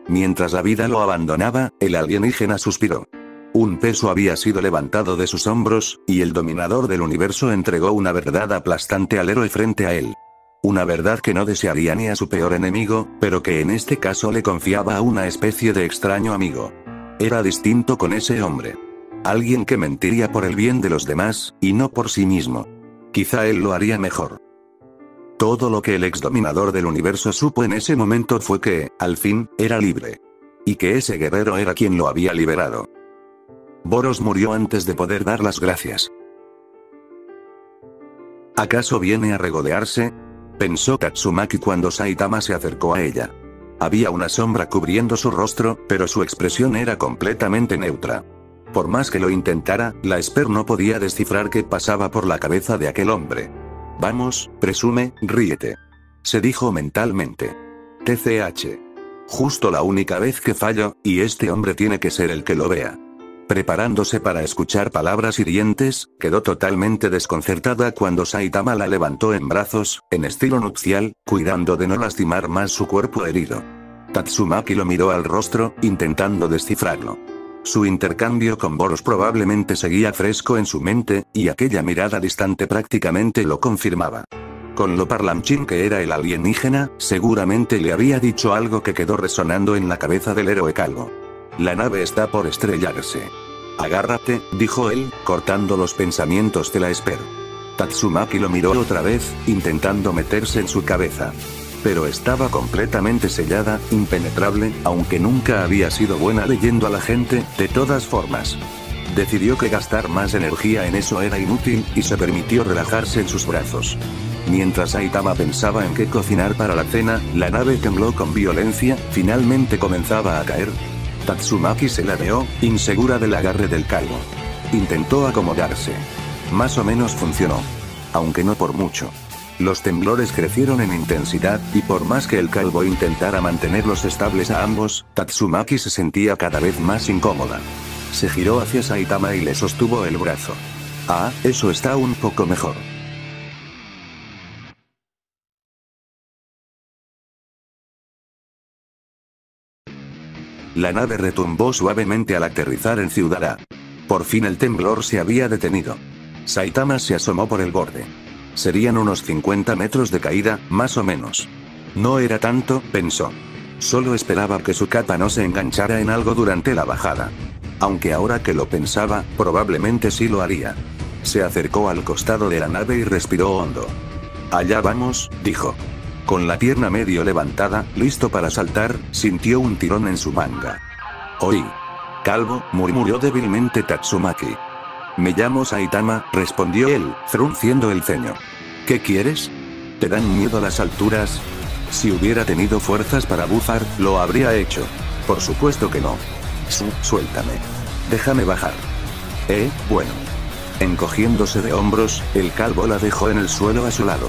Mientras la vida lo abandonaba, el alienígena suspiró. Un peso había sido levantado de sus hombros, y el dominador del universo entregó una verdad aplastante al héroe frente a él. Una verdad que no desearía ni a su peor enemigo, pero que en este caso le confiaba a una especie de extraño amigo. Era distinto con ese hombre. Alguien que mentiría por el bien de los demás, y no por sí mismo. Quizá él lo haría mejor. Todo lo que el exdominador del universo supo en ese momento fue que, al fin, era libre. Y que ese guerrero era quien lo había liberado. Boros murió antes de poder dar las gracias. ¿Acaso viene a regodearse?, pensó Tatsumaki cuando Saitama se acercó a ella. Había una sombra cubriendo su rostro, pero su expresión era completamente neutra. Por más que lo intentara, la Esper no podía descifrar qué pasaba por la cabeza de aquel hombre. Vamos, presume, ríete. Se dijo mentalmente. TCH. Justo la única vez que fallo, y este hombre tiene que ser el que lo vea. Preparándose para escuchar palabras hirientes, quedó totalmente desconcertada cuando Saitama la levantó en brazos, en estilo nupcial, cuidando de no lastimar más su cuerpo herido. Tatsumaki lo miró al rostro, intentando descifrarlo. Su intercambio con Boros probablemente seguía fresco en su mente, y aquella mirada distante prácticamente lo confirmaba. Con lo parlanchín que era el alienígena, seguramente le había dicho algo que quedó resonando en la cabeza del héroe calvo. La nave está por estrellarse. Agárrate, dijo él, cortando los pensamientos de la Esper. Tatsumaki lo miró otra vez, intentando meterse en su cabeza. Pero estaba completamente sellada, impenetrable, aunque nunca había sido buena leyendo a la gente, de todas formas. Decidió que gastar más energía en eso era inútil, y se permitió relajarse en sus brazos. Mientras Saitama pensaba en qué cocinar para la cena, la nave tembló con violencia, finalmente comenzaba a caer. Tatsumaki se ladeó, insegura del agarre del calvo. Intentó acomodarse. Más o menos funcionó. Aunque no por mucho. Los temblores crecieron en intensidad, y por más que el calvo intentara mantenerlos estables a ambos, Tatsumaki se sentía cada vez más incómoda. Se giró hacia Saitama y le sostuvo el brazo. Ah, eso está un poco mejor. La nave retumbó suavemente al aterrizar en Ciudad A. Por fin el temblor se había detenido. Saitama se asomó por el borde. Serían unos 50 metros de caída, más o menos. No era tanto, pensó. Solo esperaba que su capa no se enganchara en algo durante la bajada. Aunque ahora que lo pensaba, probablemente sí lo haría. Se acercó al costado de la nave y respiró hondo. Allá vamos, dijo. Con la pierna medio levantada, listo para saltar, sintió un tirón en su manga. «Oí. Calvo», murmuró débilmente Tatsumaki. «Me llamo Saitama», respondió él, frunciendo el ceño. «¿Qué quieres? ¿Te dan miedo las alturas?» Si hubiera tenido fuerzas para bufar, lo habría hecho. Por supuesto que no. Suéltame. Déjame bajar. Bueno. Encogiéndose de hombros, el calvo la dejó en el suelo a su lado.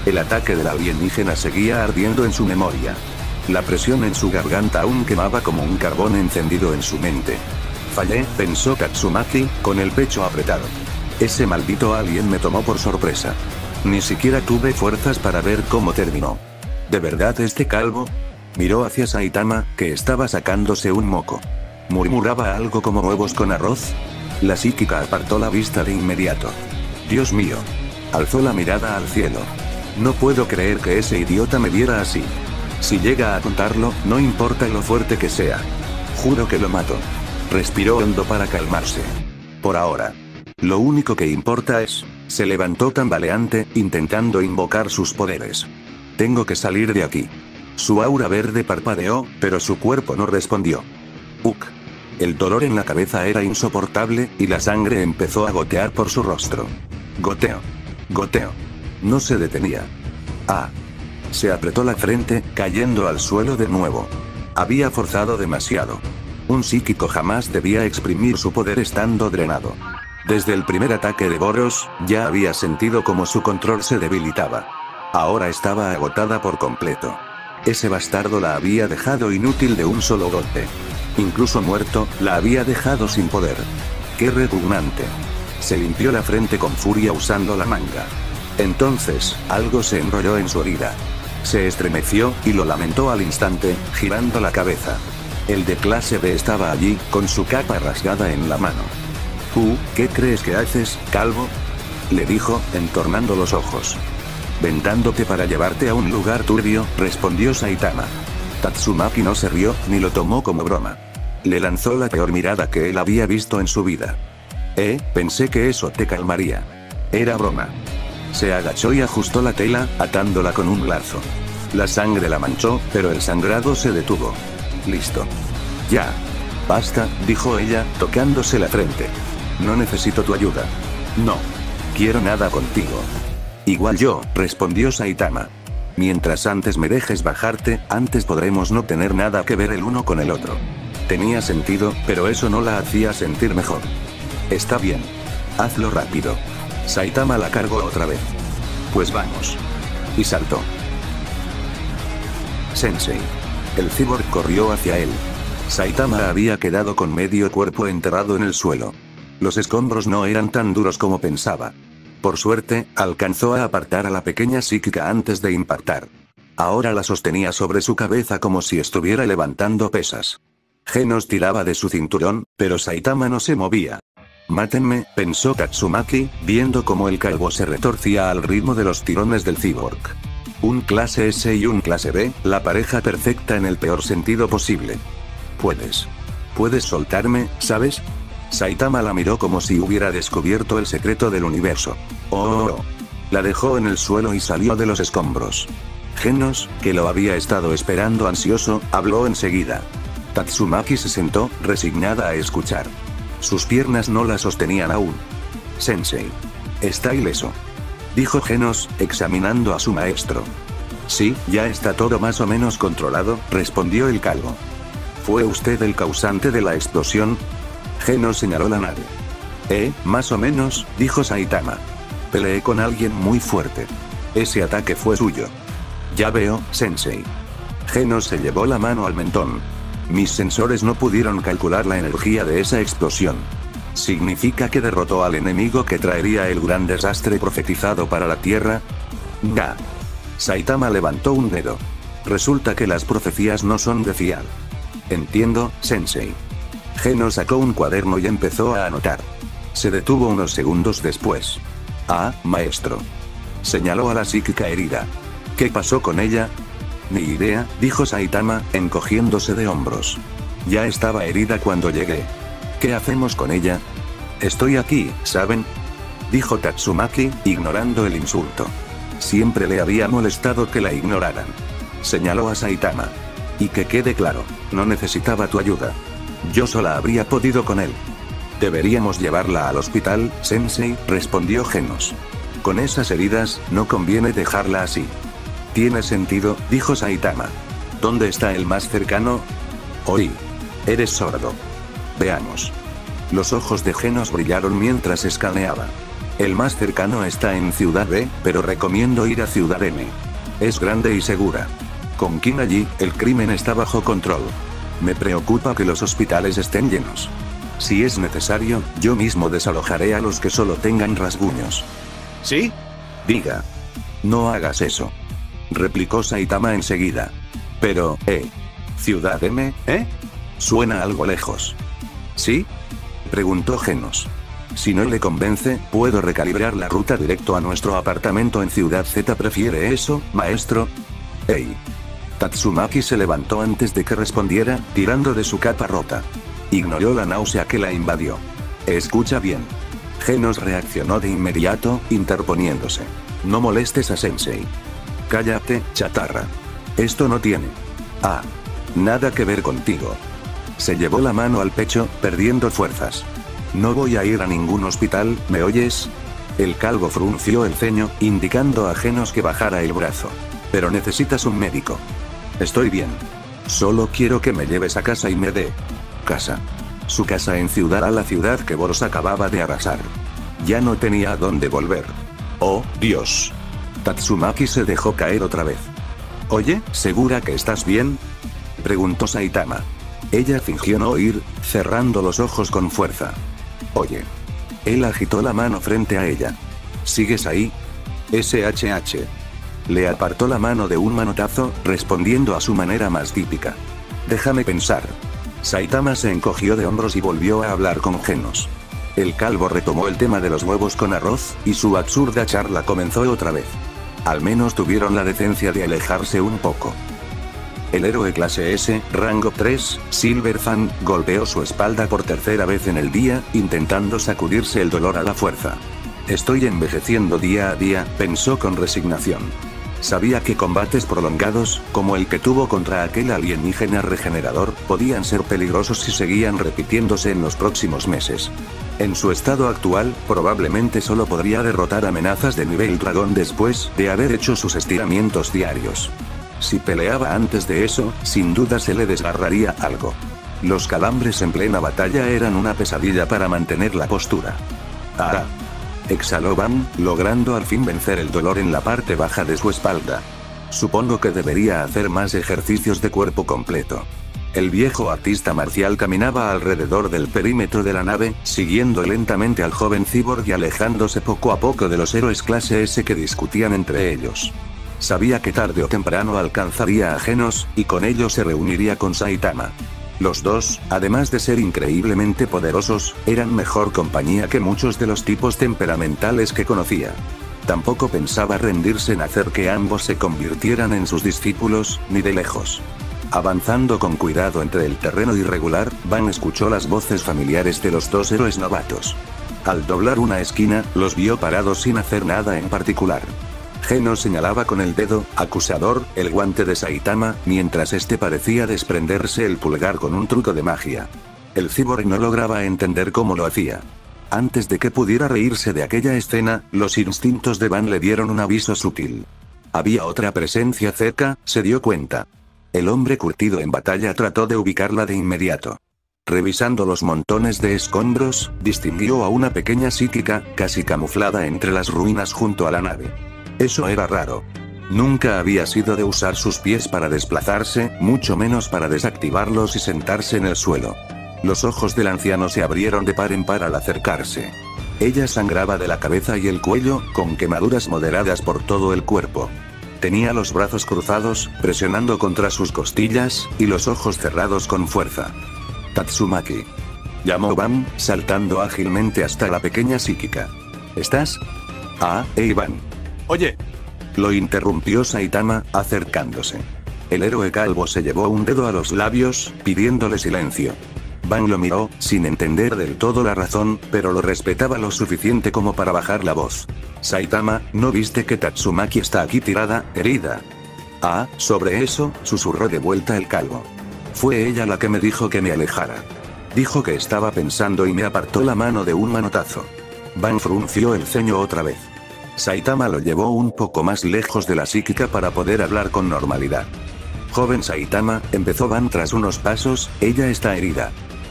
El ataque del alienígena seguía ardiendo en su memoria. La presión en su garganta aún quemaba como un carbón encendido en su mente. Fallé, pensó Tatsumaki, con el pecho apretado. Ese maldito alien me tomó por sorpresa. Ni siquiera tuve fuerzas para ver cómo terminó. ¿De verdad este calvo? Miró hacia Saitama, que estaba sacándose un moco. ¿Murmuraba algo como huevos con arroz? La psíquica apartó la vista de inmediato. Dios mío. Alzó la mirada al cielo. No puedo creer que ese idiota me viera así. Si llega a contarlo, no importa lo fuerte que sea. Juro que lo mato. Respiró hondo para calmarse. Por ahora. Lo único que importa es... Se levantó tambaleante, intentando invocar sus poderes. Tengo que salir de aquí. Su aura verde parpadeó, pero su cuerpo no respondió. El dolor en la cabeza era insoportable, y la sangre empezó a gotear por su rostro. Goteo. Goteo. No se detenía. Se apretó la frente, cayendo al suelo de nuevo. Había forzado demasiado. Un psíquico jamás debía exprimir su poder estando drenado. Desde el primer ataque de Boros, ya había sentido como su control se debilitaba. Ahora estaba agotada por completo. Ese bastardo la había dejado inútil de un solo golpe. Incluso muerto, la había dejado sin poder. ¡Qué repugnante! Se limpió la frente con furia usando la manga. Entonces, algo se enrolló en su herida. Se estremeció, y lo lamentó al instante, girando la cabeza. El de clase B estaba allí, con su capa rasgada en la mano. ¿Qué crees que haces, calvo? Le dijo, entornando los ojos. Vendándote para llevarte a un lugar turbio, respondió Saitama. Tatsumaki no se rió, ni lo tomó como broma. Le lanzó la peor mirada que él había visto en su vida. Pensé que eso te calmaría. Era broma. Se agachó y ajustó la tela, atándola con un lazo. La sangre la manchó, pero el sangrado se detuvo. Listo. Ya. Basta, dijo ella, tocándose la frente. No necesito tu ayuda. No. Quiero nada contigo. Igual yo, respondió Saitama. Mientras antes me dejes bajarte, antes podremos no tener nada que ver el uno con el otro. Tenía sentido, pero eso no la hacía sentir mejor. Está bien. Hazlo rápido. Saitama la cargó otra vez. Pues vamos. Y saltó. Sensei. El cyborg corrió hacia él. Saitama había quedado con medio cuerpo enterrado en el suelo. Los escombros no eran tan duros como pensaba. Por suerte, alcanzó a apartar a la pequeña psíquica antes de impactar. Ahora la sostenía sobre su cabeza como si estuviera levantando pesas. Genos tiraba de su cinturón, pero Saitama no se movía. Mátenme, pensó Tatsumaki, viendo cómo el calvo se retorcía al ritmo de los tirones del cyborg. Un clase S y un clase B, la pareja perfecta en el peor sentido posible. Puedes soltarme, ¿sabes? Saitama la miró como si hubiera descubierto el secreto del universo. La dejó en el suelo y salió de los escombros. Genos, que lo había estado esperando ansioso, habló enseguida. Tatsumaki se sentó, resignada a escuchar. Sus piernas no la sostenían aún. Sensei. Está ileso. Dijo Genos, examinando a su maestro. Sí, ya está todo más o menos controlado, respondió el calvo. ¿Fue usted el causante de la explosión? Genos señaló la nave. Más o menos, dijo Saitama. Peleé con alguien muy fuerte. Ese ataque fue suyo. Ya veo, Sensei. Genos se llevó la mano al mentón. Mis sensores no pudieron calcular la energía de esa explosión. ¿Significa que derrotó al enemigo que traería el gran desastre profetizado para la Tierra? Ga. Saitama levantó un dedo. Resulta que las profecías no son de fiar. Entiendo, Sensei. Genos sacó un cuaderno y empezó a anotar. Se detuvo unos segundos después. Maestro. Señaló a la psíquica herida. ¿Qué pasó con ella? Ni idea, dijo Saitama, encogiéndose de hombros. Ya estaba herida cuando llegué. ¿Qué hacemos con ella? Estoy aquí, ¿saben? Dijo Tatsumaki, ignorando el insulto. Siempre le había molestado que la ignoraran. Señaló a Saitama. Y que quede claro, no necesitaba tu ayuda. Yo sola habría podido con él. Deberíamos llevarla al hospital, Sensei, respondió Genos. Con esas heridas, no conviene dejarla así. Tiene sentido, dijo Saitama. ¿Dónde está el más cercano? Eres sordo. Veamos. Los ojos de Genos brillaron mientras escaneaba. El más cercano está en Ciudad B, pero recomiendo ir a Ciudad M. Es grande y segura. Con Kim allí, el crimen está bajo control. Me preocupa que los hospitales estén llenos. Si es necesario, yo mismo desalojaré a los que solo tengan rasguños. ¿Sí? Diga. No hagas eso. Replicó Saitama enseguida. Pero, Ciudad M, Suena algo lejos. ¿Sí? Preguntó Genos. Si no le convence, puedo recalibrar la ruta directo a nuestro apartamento en Ciudad Z. ¿Prefiere eso, maestro? ¡Ey! Tatsumaki se levantó antes de que respondiera, tirando de su capa rota. Ignoró la náusea que la invadió. Escucha bien. Genos reaccionó de inmediato, interponiéndose. No molestes a Sensei. Cállate, chatarra. Esto no tiene nada que ver contigo. Se llevó la mano al pecho, perdiendo fuerzas. No voy a ir a ningún hospital, ¿me oyes? El calvo frunció el ceño, indicando a Genos que bajara el brazo. Pero necesitas un médico. Estoy bien. Solo quiero que me lleves a casa y me dé casa. Su casa en Ciudad A, la ciudad que Boros acababa de arrasar. Ya no tenía a dónde volver. ¡Oh, Dios! Tatsumaki se dejó caer otra vez. Oye, ¿segura que estás bien?, preguntó Saitama. Ella fingió no oír, cerrando los ojos con fuerza. Oye. Él agitó la mano frente a ella. ¿Sigues ahí? SHH. Le apartó la mano de un manotazo, respondiendo a su manera más típica. Déjame pensar. Saitama se encogió de hombros y volvió a hablar con Genos. El calvo retomó el tema de los huevos con arroz, y su absurda charla comenzó otra vez. Al menos tuvieron la decencia de alejarse un poco. El héroe clase S, rango 3, Silver Fan, golpeó su espalda por tercera vez en el día, intentando sacudirse el dolor a la fuerza. Estoy envejeciendo día a día, pensó con resignación. Sabía que combates prolongados, como el que tuvo contra aquel alienígena regenerador, podían ser peligrosos si seguían repitiéndose en los próximos meses. En su estado actual, probablemente solo podría derrotar amenazas de nivel dragón después de haber hecho sus estiramientos diarios. Si peleaba antes de eso, sin duda se le desgarraría algo. Los calambres en plena batalla eran una pesadilla para mantener la postura. Exhaló Van, logrando al fin vencer el dolor en la parte baja de su espalda. Supongo que debería hacer más ejercicios de cuerpo completo. El viejo artista marcial caminaba alrededor del perímetro de la nave, siguiendo lentamente al joven cyborg y alejándose poco a poco de los héroes clase S que discutían entre ellos. Sabía que tarde o temprano alcanzaría a Genos, y con ellos se reuniría con Saitama. Los dos, además de ser increíblemente poderosos, eran mejor compañía que muchos de los tipos temperamentales que conocía. Tampoco pensaba rendirse en hacer que ambos se convirtieran en sus discípulos, ni de lejos. Avanzando con cuidado entre el terreno irregular, Van escuchó las voces familiares de los dos héroes novatos. Al doblar una esquina, los vio parados sin hacer nada en particular. Genos señalaba con el dedo acusador el guante de Saitama, mientras este parecía desprenderse el pulgar con un truco de magia. El cyborg no lograba entender cómo lo hacía. Antes de que pudiera reírse de aquella escena, los instintos de Van le dieron un aviso sutil. Había otra presencia cerca, se dio cuenta. El hombre curtido en batalla trató de ubicarla de inmediato. Revisando los montones de escombros, distinguió a una pequeña psíquica, casi camuflada entre las ruinas junto a la nave. Eso era raro. Nunca había sido de usar sus pies para desplazarse, mucho menos para desactivarlos y sentarse en el suelo. Los ojos del anciano se abrieron de par en par al acercarse. Ella sangraba de la cabeza y el cuello, con quemaduras moderadas por todo el cuerpo. Tenía los brazos cruzados, presionando contra sus costillas, y los ojos cerrados con fuerza. Tatsumaki. Llamó Van, saltando ágilmente hasta la pequeña psíquica. ¿Estás? Van. Oye. Lo interrumpió Saitama, acercándose. El héroe calvo se llevó un dedo a los labios, pidiéndole silencio. Van lo miró, sin entender del todo la razón, pero lo respetaba lo suficiente como para bajar la voz. Saitama, ¿no viste que Tatsumaki está aquí tirada, herida? Sobre eso, susurró de vuelta el calvo. Fue ella la que me dijo que me alejara. Dijo que estaba pensando y me apartó la mano de un manotazo. Van frunció el ceño otra vez. Saitama lo llevó un poco más lejos de la psíquica para poder hablar con normalidad. Joven Saitama, empezó Van tras unos pasos, ella está herida.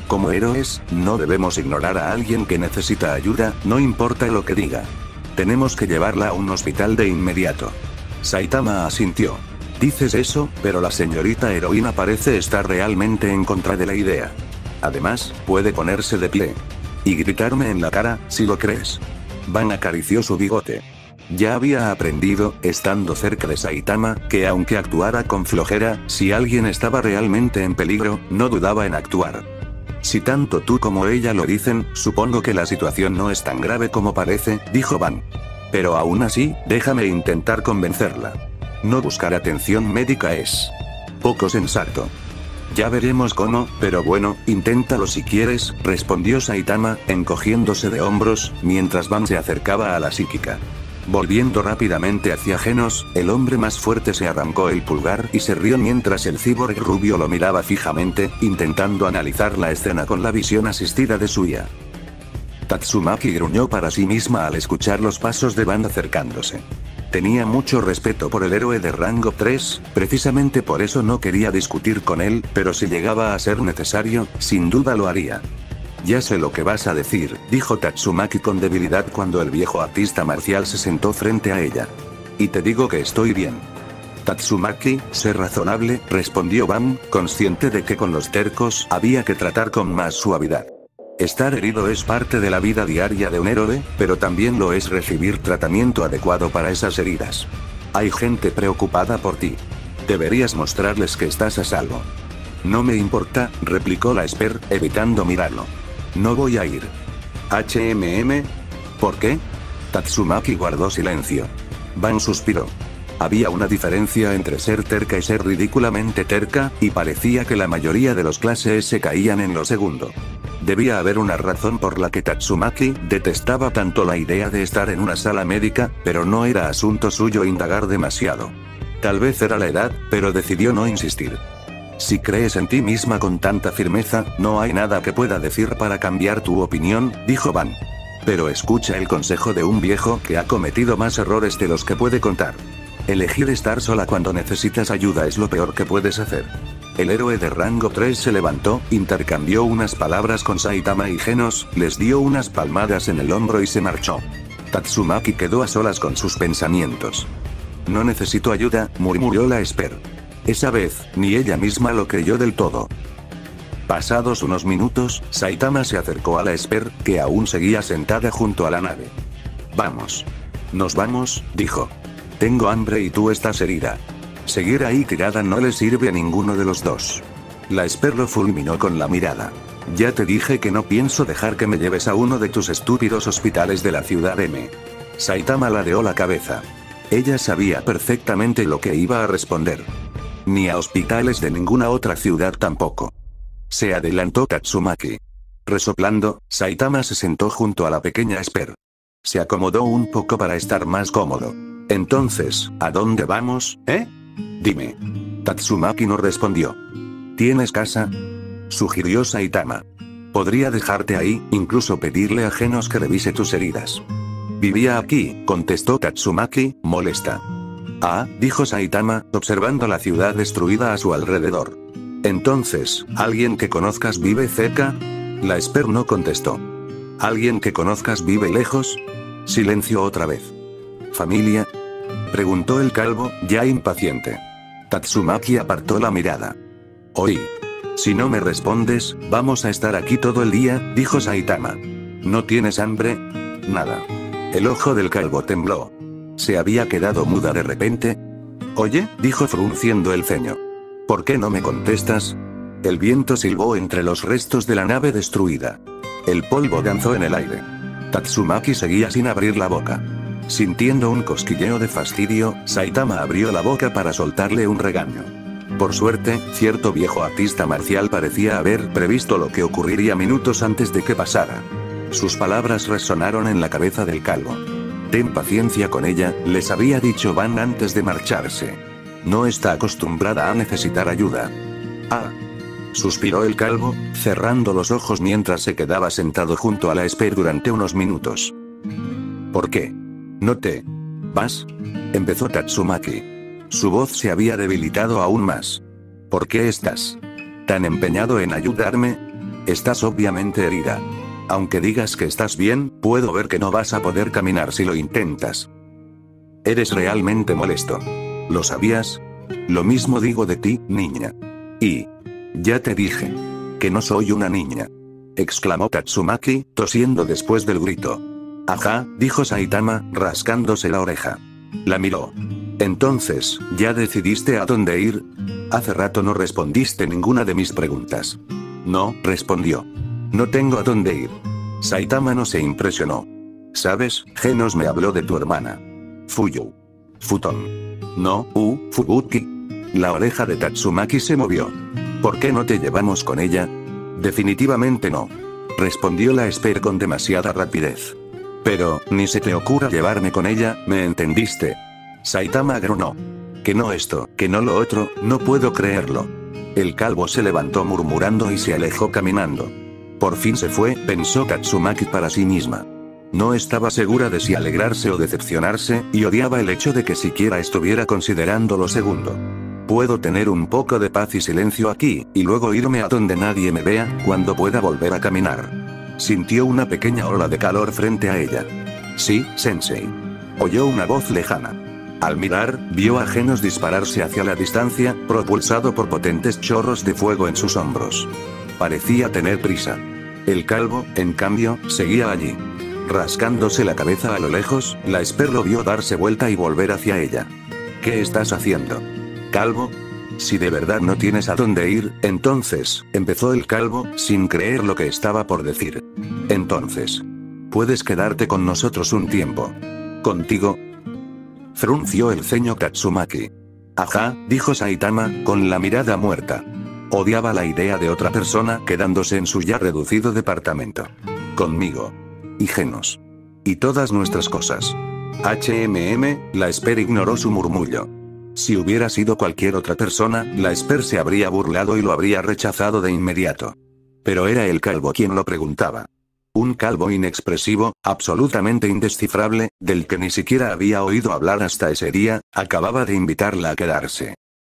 Como héroes, no debemos ignorar a alguien que necesita ayuda, no importa lo que diga. Tenemos que llevarla a un hospital de inmediato. Saitama asintió. Dices eso, pero la señorita heroína parece estar realmente en contra de la idea. Además, puede ponerse de pie y gritarme en la cara, si lo crees. Van acarició su bigote. Ya había aprendido, estando cerca de Saitama, que aunque actuara con flojera, si alguien estaba realmente en peligro, no dudaba en actuar. Si tanto tú como ella lo dicen, supongo que la situación no es tan grave como parece, dijo Van. Pero aún así, déjame intentar convencerla. No buscar atención médica es poco sensato. Ya veremos cómo, pero bueno, inténtalo si quieres, respondió Saitama, encogiéndose de hombros, mientras Van se acercaba a la psíquica. Volviendo rápidamente hacia Genos, el hombre más fuerte se arrancó el pulgar y se rió mientras el cyborg rubio lo miraba fijamente, intentando analizar la escena con la visión asistida de Suya. Tatsumaki gruñó para sí misma al escuchar los pasos de Van acercándose. Tenía mucho respeto por el héroe de rango 3, precisamente por eso no quería discutir con él, pero si llegaba a ser necesario, sin duda lo haría. Ya sé lo que vas a decir, dijo Tatsumaki con debilidad cuando el viejo artista marcial se sentó frente a ella. Y te digo que estoy bien. Tatsumaki, sé razonable, respondió Van, consciente de que con los tercos había que tratar con más suavidad. Estar herido es parte de la vida diaria de un héroe, pero también lo es recibir tratamiento adecuado para esas heridas. Hay gente preocupada por ti. Deberías mostrarles que estás a salvo. No me importa, replicó la Esper, evitando mirarlo. No voy a ir. ¿Por qué? Tatsumaki guardó silencio. Van suspiró. Había una diferencia entre ser terca y ser ridículamente terca, y parecía que la mayoría de los clase S caían en lo segundo. Debía haber una razón por la que Tatsumaki detestaba tanto la idea de estar en una sala médica, pero no era asunto suyo indagar demasiado. Tal vez era la edad, pero decidió no insistir. Si crees en ti misma con tanta firmeza, no hay nada que pueda decir para cambiar tu opinión, dijo Van. Pero escucha el consejo de un viejo que ha cometido más errores de los que puede contar. Elegir estar sola cuando necesitas ayuda es lo peor que puedes hacer. El héroe de rango 3 se levantó, intercambió unas palabras con Saitama y Genos, les dio unas palmadas en el hombro y se marchó. Tatsumaki quedó a solas con sus pensamientos. No necesito ayuda, murmuró la Esper. Esa vez, ni ella misma lo creyó del todo. Pasados unos minutos, Saitama se acercó a la Esper, que aún seguía sentada junto a la nave. Vamos. Nos vamos, dijo. Tengo hambre y tú estás herida. Seguir ahí tirada no le sirve a ninguno de los dos. La Esper lo fulminó con la mirada. Ya te dije que no pienso dejar que me lleves a uno de tus estúpidos hospitales de la ciudad M. Saitama ladeó la cabeza. Ella sabía perfectamente lo que iba a responder. Ni a hospitales de ninguna otra ciudad tampoco. Se adelantó Tatsumaki. Resoplando, Saitama se sentó junto a la pequeña Esper. Se acomodó un poco para estar más cómodo. Entonces, ¿a dónde vamos, Dime. Tatsumaki no respondió. ¿Tienes casa?, sugirió Saitama. Podría dejarte ahí, incluso pedirle a Genos que revise tus heridas. Vivía aquí, contestó Tatsumaki, molesta. Ah, dijo Saitama, observando la ciudad destruida a su alrededor. Entonces, ¿alguien que conozcas vive cerca? La Esper no contestó. ¿Alguien que conozcas vive lejos? Silencio otra vez. ¿Familia?, preguntó el calvo, ya impaciente. Tatsumaki apartó la mirada. Oí. Si no me respondes, vamos a estar aquí todo el día, dijo Saitama. ¿No tienes hambre? Nada. El ojo del calvo tembló. ¿Se había quedado muda de repente? Oye, dijo frunciendo el ceño. ¿Por qué no me contestas? El viento silbó entre los restos de la nave destruida. El polvo danzó en el aire. Tatsumaki seguía sin abrir la boca. Sintiendo un cosquilleo de fastidio, Saitama abrió la boca para soltarle un regaño. Por suerte, cierto viejo artista marcial parecía haber previsto lo que ocurriría minutos antes de que pasara. Sus palabras resonaron en la cabeza del calvo. Ten paciencia con ella, les había dicho Van antes de marcharse. No está acostumbrada a necesitar ayuda. Ah. Suspiró el calvo, cerrando los ojos mientras se quedaba sentado junto a la Esper durante unos minutos. ¿Por qué no te vas?, empezó Tatsumaki. Su voz se había debilitado aún más. ¿Por qué estás tan empeñado en ayudarme? Estás obviamente herida. Aunque digas que estás bien, puedo ver que no vas a poder caminar si lo intentas. Eres realmente molesto. ¿Lo sabías? Lo mismo digo de ti, niña. Y... ya te dije. Que no soy una niña. Exclamó Tatsumaki, tosiendo después del grito. Ajá, dijo Saitama, rascándose la oreja. La miró. Entonces, ¿ya decidiste a dónde ir? Hace rato no respondiste ninguna de mis preguntas. No, respondió. No tengo a dónde ir. Saitama no se impresionó. ¿Sabes? Genos me habló de tu hermana. Fuyu. Futon. No, Fubuki. La oreja de Tatsumaki se movió. ¿Por qué no te llevamos con ella? Definitivamente no. Respondió la Esper con demasiada rapidez. Pero, ni se te ocurra llevarme con ella, ¿me entendiste? Saitama gronó. Que no esto, que no lo otro, no puedo creerlo. El calvo se levantó murmurando y se alejó caminando. Por fin se fue, pensó Tatsumaki para sí misma. No estaba segura de si alegrarse o decepcionarse, y odiaba el hecho de que siquiera estuviera considerando lo segundo. Puedo tener un poco de paz y silencio aquí, y luego irme a donde nadie me vea, cuando pueda volver a caminar. Sintió una pequeña ola de calor frente a ella. Sí, sensei. Oyó una voz lejana. Al mirar, vio a Genos dispararse hacia la distancia, propulsado por potentes chorros de fuego en sus hombros. Parecía tener prisa. El calvo, en cambio, seguía allí. Rascándose la cabeza a lo lejos, la Esper lo vio darse vuelta y volver hacia ella. ¿Qué estás haciendo? ¿Calvo? Si de verdad no tienes a dónde ir, entonces, empezó el calvo, sin creer lo que estaba por decir. Entonces, puedes quedarte con nosotros un tiempo. ¿Contigo? Frunció el ceño Tatsumaki. Ajá, dijo Saitama, con la mirada muerta. Odiaba la idea de otra persona quedándose en su ya reducido departamento. Conmigo. Y Genos. Y todas nuestras cosas. La Esper ignoró su murmullo. Si hubiera sido cualquier otra persona, la Esper se habría burlado y lo habría rechazado de inmediato. Pero era el calvo quien lo preguntaba. Un calvo inexpresivo, absolutamente indescifrable, del que ni siquiera había oído hablar hasta ese día, acababa de invitarla a quedarse.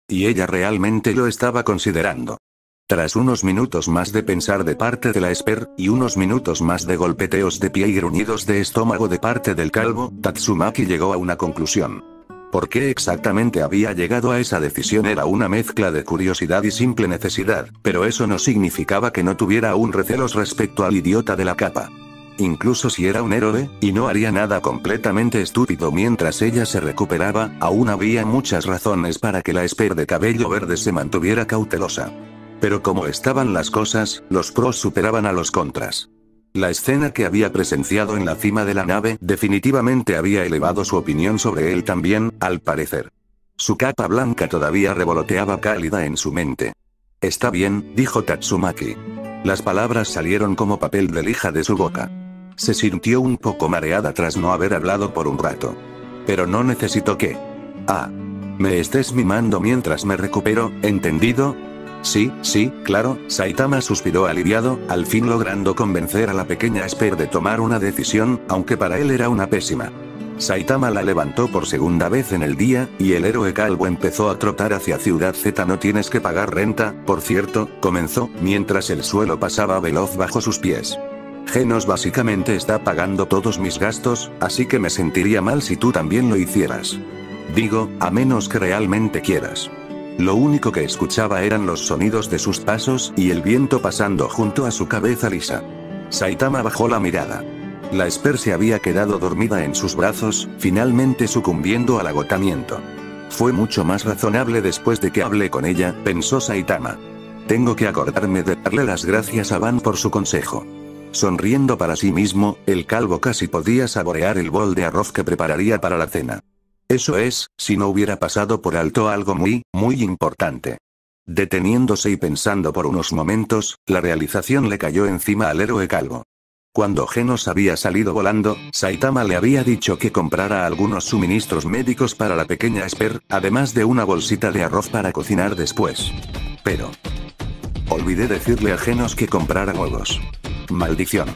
Y ella realmente lo estaba considerando. Tras unos minutos más de pensar de parte de la Esper, y unos minutos más de golpeteos de pie y gruñidos de estómago de parte del calvo, Tatsumaki llegó a una conclusión. ¿Por qué exactamente había llegado a esa decisión? Era una mezcla de curiosidad y simple necesidad, pero eso no significaba que no tuviera aún recelos respecto al idiota de la capa. Incluso si era un héroe, y no haría nada completamente estúpido mientras ella se recuperaba, aún había muchas razones para que la Esper de cabello verde se mantuviera cautelosa. Pero como estaban las cosas, los pros superaban a los contras. La escena que había presenciado en la cima de la nave definitivamente había elevado su opinión sobre él también, al parecer. Su capa blanca todavía revoloteaba cálida en su mente. Está bien, dijo Tatsumaki. Las palabras salieron como papel de lija de su boca. Se sintió un poco mareada tras no haber hablado por un rato. Pero no necesito que... me estés mimando mientras me recupero, ¿entendido? Sí, claro, Saitama suspiró aliviado, al fin logrando convencer a la pequeña Esper de tomar una decisión, aunque para él era una pésima. Saitama la levantó por segunda vez en el día, y el héroe calvo empezó a trotar hacia Ciudad Z. No tienes que pagar renta, por cierto, comenzó, mientras el suelo pasaba veloz bajo sus pies. Genos básicamente está pagando todos mis gastos, así que me sentiría mal si tú también lo hicieras. Digo, a menos que realmente quieras. Lo único que escuchaba eran los sonidos de sus pasos y el viento pasando junto a su cabeza lisa. Saitama bajó la mirada. La Esper se había quedado dormida en sus brazos, finalmente sucumbiendo al agotamiento. Fue mucho más razonable después de que hablé con ella, pensó Saitama. Tengo que acordarme de darle las gracias a Ban por su consejo. Sonriendo para sí mismo, el calvo casi podía saborear el bol de arroz que prepararía para la cena. Eso es, si no hubiera pasado por alto algo muy importante. Deteniéndose y pensando por unos momentos, la realización le cayó encima al héroe calvo. Cuando Genos había salido volando, Saitama le había dicho que comprara algunos suministros médicos para la pequeña Esper, además de una bolsita de arroz para cocinar después. Pero... olvidé decirle a Genos que comprara huevos. Maldición.